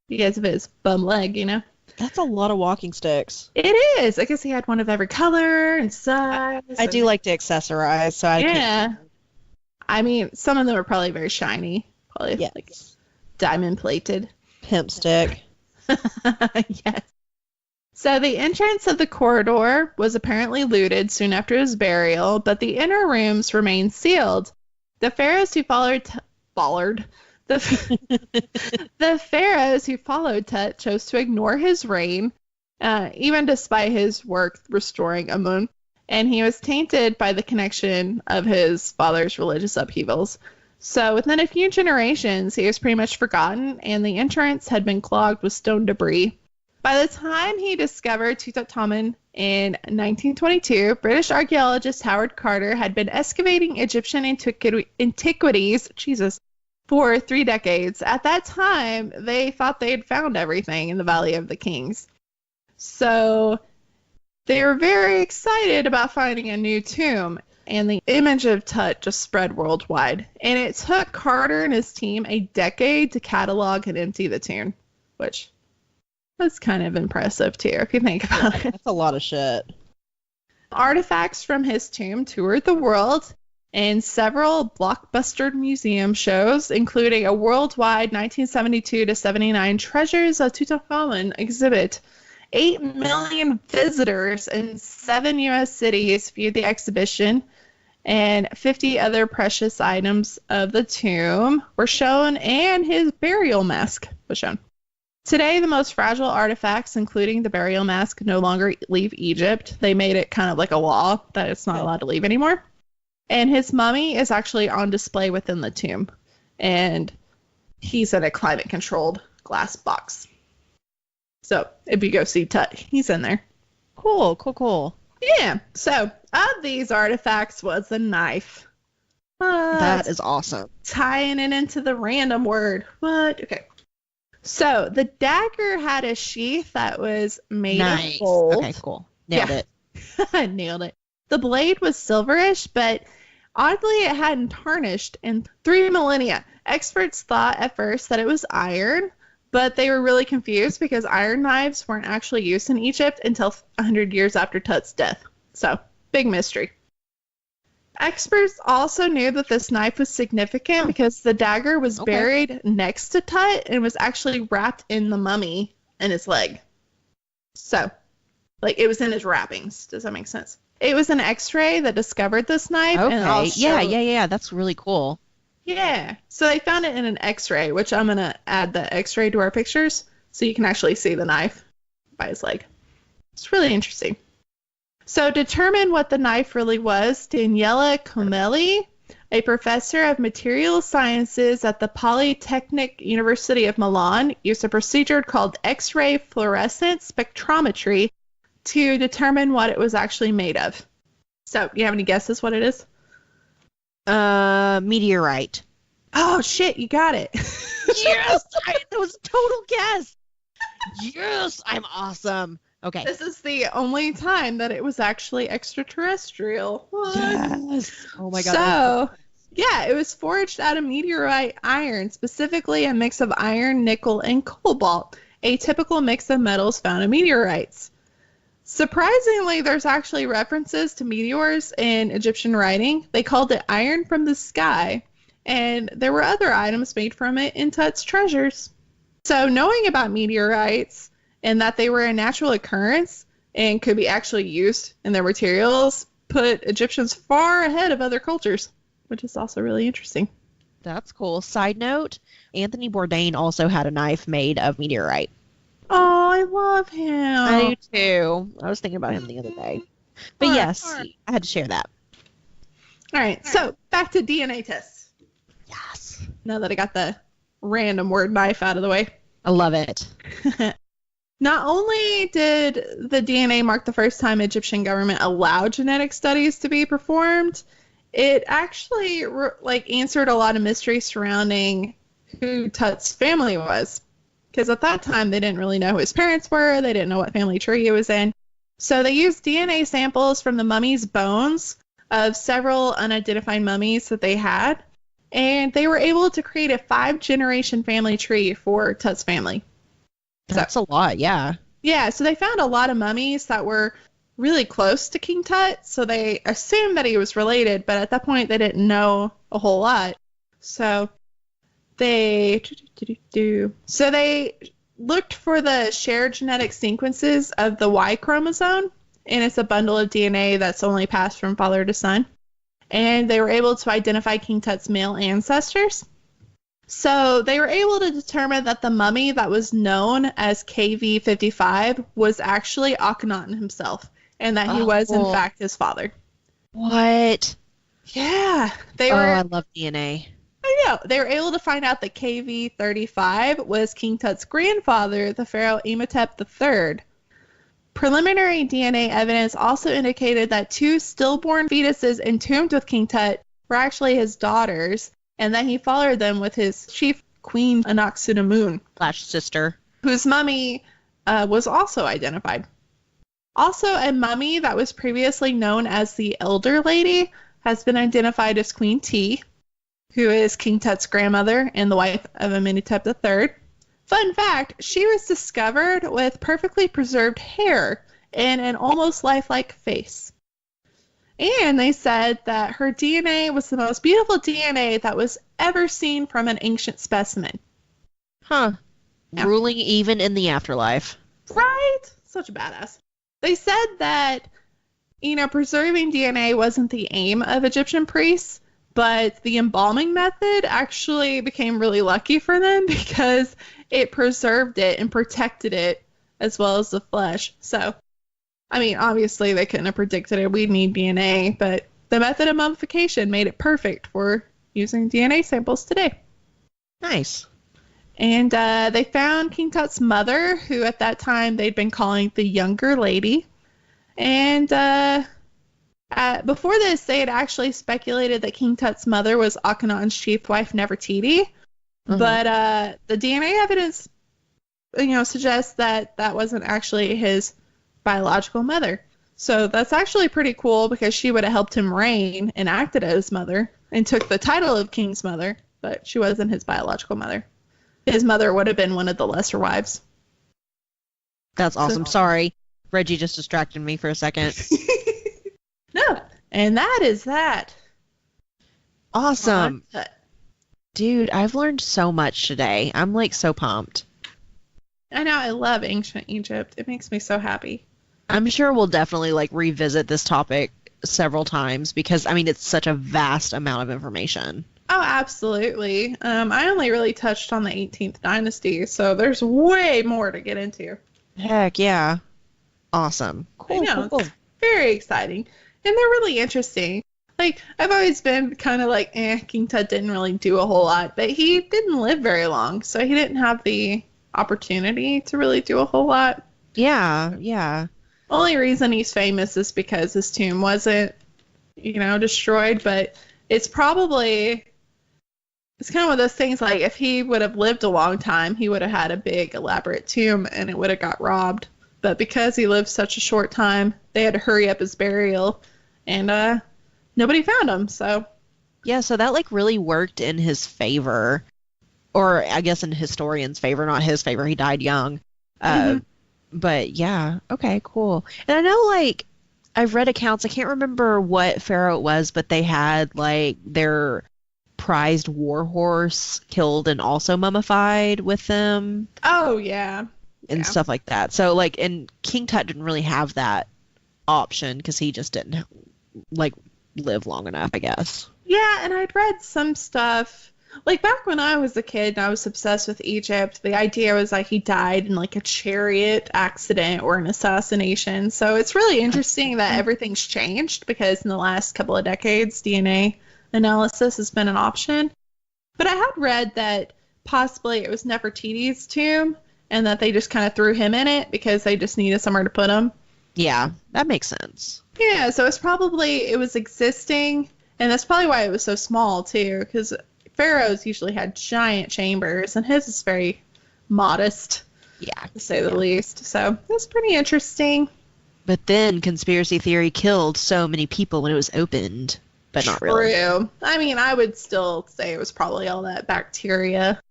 Because of his bum leg, you know? That's a lot of walking sticks. It is. I guess he had one of every color and size. I do like to accessorize, so I can't. I mean, some of them are probably very shiny. Probably like diamond plated. Pimp stick. Yes. So the entrance of the corridor was apparently looted soon after his burial, but the inner rooms remained sealed. The pharaohs who the pharaohs who followed Tut chose to ignore his reign, even despite his work restoring Amun, and he was tainted by the connection of his father's religious upheavals. So within a few generations, he was pretty much forgotten, and the entrance had been clogged with stone debris. By the time he discovered Tutankhamun in 1922, British archaeologist Howard Carter had been excavating Egyptian antiquities, for 3 decades. At that time, they thought they had found everything in the Valley of the Kings. So they were very excited about finding a new tomb, and the image of Tut just spread worldwide. And it took Carter and his team a decade to catalog and empty the tomb, which was kind of impressive too, if you think about it. That's a lot of shit. Artifacts from his tomb toured the world in several blockbuster museum shows, including a worldwide 1972-79 Treasures of Tutankhamun exhibit. 8 million visitors in 7 U.S. cities viewed the exhibition, and 50 other precious items of the tomb were shown, and his burial mask was shown. Today, the most fragile artifacts, including the burial mask, no longer leave Egypt. They made it kind of like a law that it's not allowed to leave anymore. And his mummy is actually on display within the tomb. And he's in a climate-controlled glass box. So, if you go see Tut, he's in there. Cool. Yeah. So, of these artifacts was a knife. That is awesome. Tying it into the random word. What? Okay. So, the dagger had a sheath that was made of gold. Okay, cool. Nailed it. Nailed it. The blade was silverish, but oddly, it hadn't tarnished in 3 millennia. Experts thought at first that it was iron, but they were really confused because iron knives weren't actually used in Egypt until 100 years after Tut's death. So, big mystery. Experts also knew that this knife was significant because the dagger was buried next to Tut and was actually wrapped in the mummy in his leg. So, like, it was in his wrappings. Does that make sense? It was an X-ray that discovered this knife. Okay. And also, Yeah. That's really cool. yeah. So they found it in an X-ray, which I'm going to add the X-ray to our pictures so you can actually see the knife by his leg. It's really interesting. So to determine what the knife really was, Daniela Comelli, a professor of materials sciences at the Polytechnic University of Milan, used a procedure called X-ray fluorescent spectrometry to determine what it was actually made of. So, you have any guesses what it is? Meteorite. Oh, shit, you got it. Yes! That was a total guess. Yes! I'm awesome. Okay. This is the only time that it was actually extraterrestrial. What? Yes. Oh my god. So, yeah, it was forged out of meteorite iron, specifically a mix of iron, nickel, and cobalt, a typical mix of metals found in meteorites. Surprisingly, there's actually references to meteors in Egyptian writing. They called it iron from the sky, and there were other items made from it in Tut's treasures. So knowing about meteorites and that they were a natural occurrence and could be actually used in their materials put Egyptians far ahead of other cultures, which is also really interesting. That's cool. Side note, Anthony Bourdain also had a knife made of meteorite. Oh, I love him. I do too. I was thinking about him the other day. But yes, I had to share that. All right, so back to DNA tests. Yes. Now that I got the random word knife out of the way. I love it. Not only did the DNA mark the first time Egyptian government allowed genetic studies to be performed, it actually answered a lot of mysteries surrounding who Tut's family was. Because at that time, they didn't really know who his parents were. They didn't know what family tree he was in. So they used DNA samples from the mummy's bones of several unidentified mummies that they had. And they were able to create a 5-generation family tree for Tut's family. That's a lot, yeah. Yeah, so they found a lot of mummies that were really close to King Tut. So they assumed that he was related. But at that point, they didn't know a whole lot. So they looked for the shared genetic sequences of the Y chromosome, and it's a bundle of DNA that's only passed from father to son. And they were able to identify King Tut's male ancestors. So they were able to determine that the mummy that was known as KV55 was actually Akhenaten himself, and that he was in fact his father. What? Yeah. I love DNA. I know. They were able to find out that KV35 was King Tut's grandfather, the pharaoh Imhotep III. Preliminary DNA evidence also indicated that 2 stillborn fetuses entombed with King Tut were actually his daughters, and that he fathered them with his chief queen Anck-su-namun, /sister, whose mummy was also identified. Also, a mummy that was previously known as the Elder Lady has been identified as Queen T, who is King Tut's grandmother and the wife of Amenhotep III. Fun fact, she was discovered with perfectly preserved hair and an almost lifelike face. And they said that her DNA was the most beautiful DNA that was ever seen from an ancient specimen. Huh. Yeah. Ruling even in the afterlife. Right? Such a badass. They said that, preserving DNA wasn't the aim of Egyptian priests, but the embalming method actually became really lucky for them because it preserved it and protected it as well as the flesh. So, obviously they couldn't have predicted it. We'd need DNA, but the method of mummification made it perfect for using DNA samples today. Nice. And they found King Tut's mother, who at that time they'd been calling the Younger Lady. And before this, they had actually speculated that King Tut's mother was Akhenaten's chief wife, Nefertiti. Mm-hmm. But the DNA evidence, suggests that that wasn't actually his biological mother. So that's actually pretty cool because she would have helped him reign and acted as his mother and took the title of King's mother, but she wasn't his biological mother. His mother would have been one of the lesser wives. That's awesome. Sorry. Reggie just distracted me for a second. No. And that is that. Awesome. Dude, I've learned so much today. I'm so pumped. I know, I love ancient Egypt. It makes me so happy. I'm sure we'll definitely like revisit this topic several times because I mean it's such a vast amount of information. Oh, absolutely. I only really touched on the 18th dynasty, so there's way more to get into. Heck yeah. Awesome. I know, it's very exciting. And they're really interesting. Like, I've always been kind of like, King Tut didn't really do a whole lot, but he didn't live very long, so he didn't have the opportunity to really do a whole lot. Yeah, yeah. Only reason he's famous is because his tomb wasn't, destroyed, but it's kind of one of those things like if he would have lived a long time, he would have had a big elaborate tomb and it would have got robbed. But because he lived such a short time, they had to hurry up his burial and nobody found him. So yeah, so that like really worked in his favor, or I guess in historians' favor, not his favor. He died young. But yeah, okay, cool. And I know like I've read accounts, I can't remember what pharaoh it was, but they had like their prized war horse killed and also mummified with them. Oh yeah. And stuff like that. So like, and King Tut didn't really have that option because he just didn't like live long enough, I guess. Yeah, and I'd read some stuff like back when I was a kid and I was obsessed with Egypt. The idea was like he died in like a chariot accident or an assassination. So it's really interesting that everything's changed because in the last couple of decades, DNA analysis has been an option. But I had read that possibly it was Nefertiti's tomb and that they just kind of threw him in it because they just needed somewhere to put him. Yeah, that makes sense. Yeah, so it was existing, and that's probably why it was so small too, because pharaohs usually had giant chambers, and his is very modest, to say the least. So it was pretty interesting. But then conspiracy theory killed so many people when it was opened, but not really. True. I mean, I would still say it was probably all that bacteria.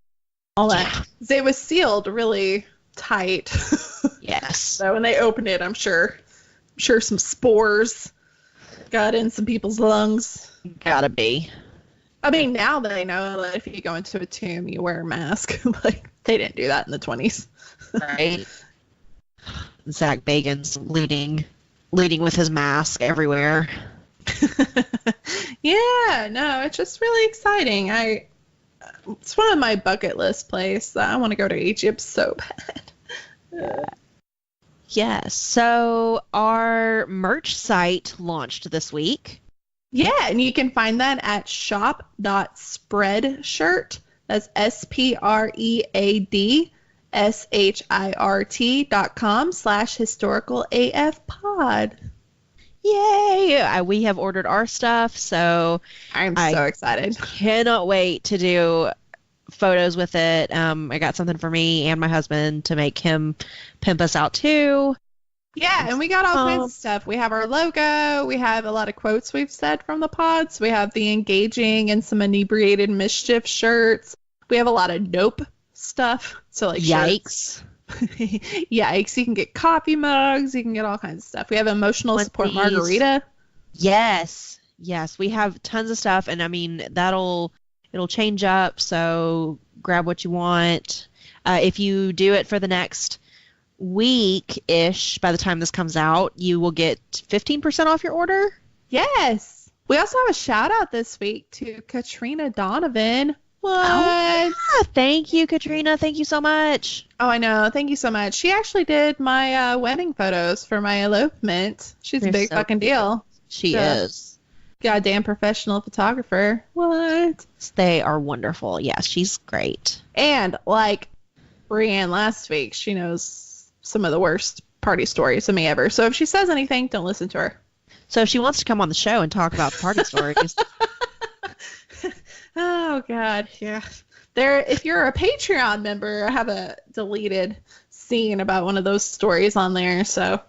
All that. It was sealed really tight. Yes. So when they opened it, I'm sure some spores got in some people's lungs. Gotta be. I mean, now they know that if you go into a tomb, you wear a mask. Like, they didn't do that in the 20s. Right. Zach Bagans leading with his mask everywhere. Yeah, no, it's just really exciting. It's one of my bucket list places. I want to go to Egypt so bad. Yes. So our merch site launched this week. Yeah, and you can find that at shop.spreadshirt. That's spreadshirt.com/historicalafpod. Yay! We have ordered our stuff, so I'm so excited. Cannot wait to do photos with it. I got something for me and my husband to make him pimp us out too. Yeah, and we got all kinds of stuff. We have our logo. We have a lot of quotes we've said from the pods. We have the engaging and some inebriated mischief shirts. We have a lot of nope stuff. So like yikes. Yikes. You can get coffee mugs. You can get all kinds of stuff. We have emotional support margarita. Yes. Yes. We have tons of stuff. And I mean, it'll change up. So grab what you want. If you do it for the next week-ish, by the time this comes out, you will get 15% off your order. Yes. We also have a shout out this week to Katrina Donovan. What? Oh, yeah. Thank you, Katrina. Thank you so much. Oh, I know. Thank you so much. She actually did my wedding photos for my elopement. She's a big fucking deal. She is. Goddamn professional photographer. What? They are wonderful. Yes, she's great. And like Brianne last week, she knows some of the worst party stories of me ever. So if she says anything, don't listen to her. So if she wants to come on the show and talk about party stories. Oh, God. Yeah. If you're a Patreon member, I have a deleted scene about one of those stories on there. So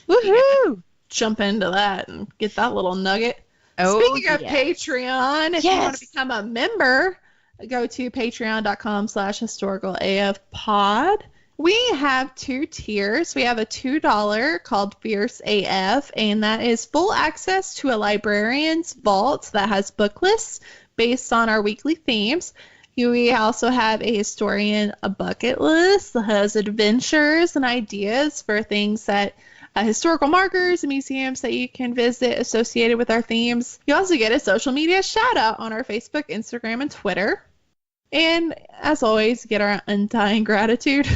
woohoo! Jump into that and get that little nugget. Oh, speaking of Patreon, if you want to become a member, go to patreon.com/historicalafpod. We have 2 tiers. We have a $2 called Fierce AF, and that is full access to a librarian's vault that has book lists based on our weekly themes. We also have a historian, a bucket list that has adventures and ideas for things that historical markers and museums that you can visit associated with our themes. You also get a social media shout out on our Facebook, Instagram, and Twitter. And as always, get our undying gratitude.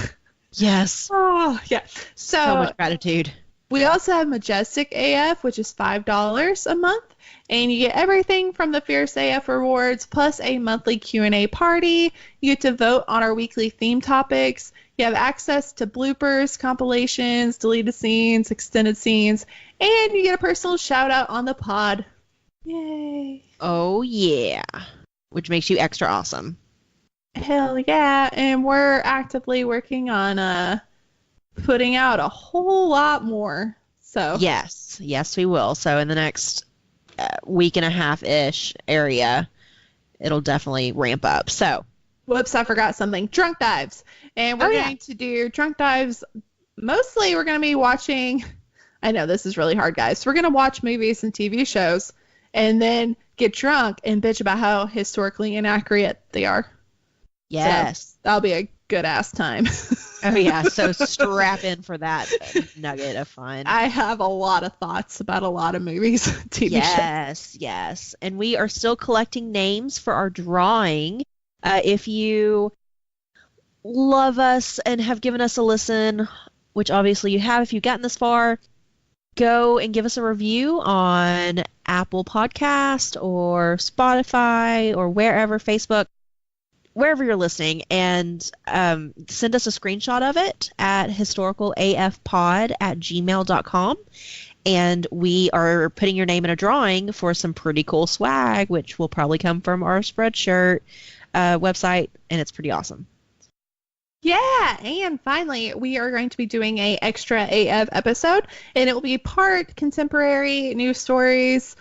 Yes. Oh, yeah. So much gratitude. We also have Majestic AF, which is $5 a month. And you get everything from the Fierce AF rewards, plus a monthly Q&A party. You get to vote on our weekly theme topics. You have access to bloopers, compilations, deleted scenes, extended scenes, and you get a personal shout out on the pod. Yay. Oh, yeah. Which makes you extra awesome. Hell yeah. And we're actively working on putting out a whole lot more. So Yes, we will. So in the next week and a half-ish area, it'll definitely ramp up. So, whoops, I forgot something. Drunk dives. And we're going to do drunk dives. Mostly we're going to be watching, I know this is really hard, guys. We're going to watch movies and TV shows and then get drunk and bitch about how historically inaccurate they are. Yes. So, that'll be a good ass time. Oh, yeah. So strap in for that nugget of fun. I have a lot of thoughts about a lot of movies, TV shows. Yes. And we are still collecting names for our drawing. If you love us and have given us a listen, which obviously you have if you've gotten this far, go and give us a review on Apple Podcast or Spotify or wherever, Facebook, wherever you're listening, and send us a screenshot of it at historicalafpod@gmail.com. And we are putting your name in a drawing for some pretty cool swag, which will probably come from our Spreadshirt website, and it's pretty awesome. Yeah, and finally, we are going to be doing a extra AF episode, and it will be part contemporary news stories,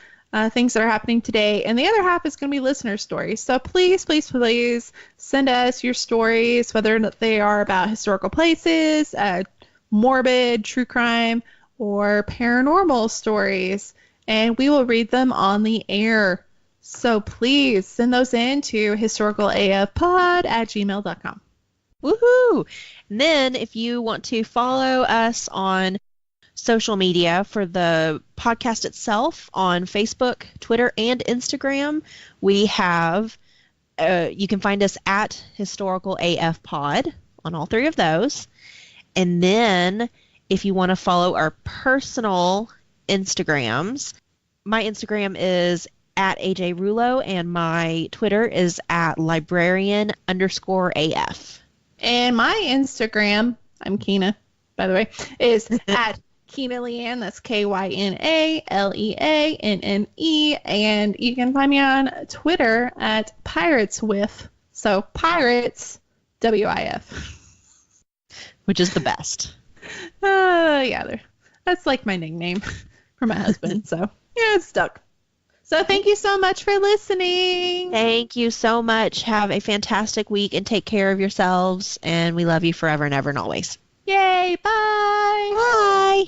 things that are happening today, and the other half is going to be listener stories. So please, please, please send us your stories, whether or not they are about historical places, morbid, true crime, or paranormal stories, and we will read them on the air. So please send those in to historicalafpod@gmail.com. Woohoo! And then if you want to follow us on social media for the podcast itself on Facebook, Twitter, and Instagram, we have, you can find us at Historical AF Pod on all three of those. And then if you want to follow our personal Instagrams, my Instagram is at AJ Rulo and my Twitter is at librarian_AF. And my Instagram, I'm Kyna, by the way, is at Kyna Leanne. That's KYNALEANNE. And you can find me on Twitter at PiratesWith. So Pirates, WIF. Which is the best. Yeah, that's like my nickname for my husband. So yeah, it's stuck. So thank you so much for listening. Thank you so much. Have a fantastic week and take care of yourselves. And we love you forever and ever and always. Yay. Bye. Bye.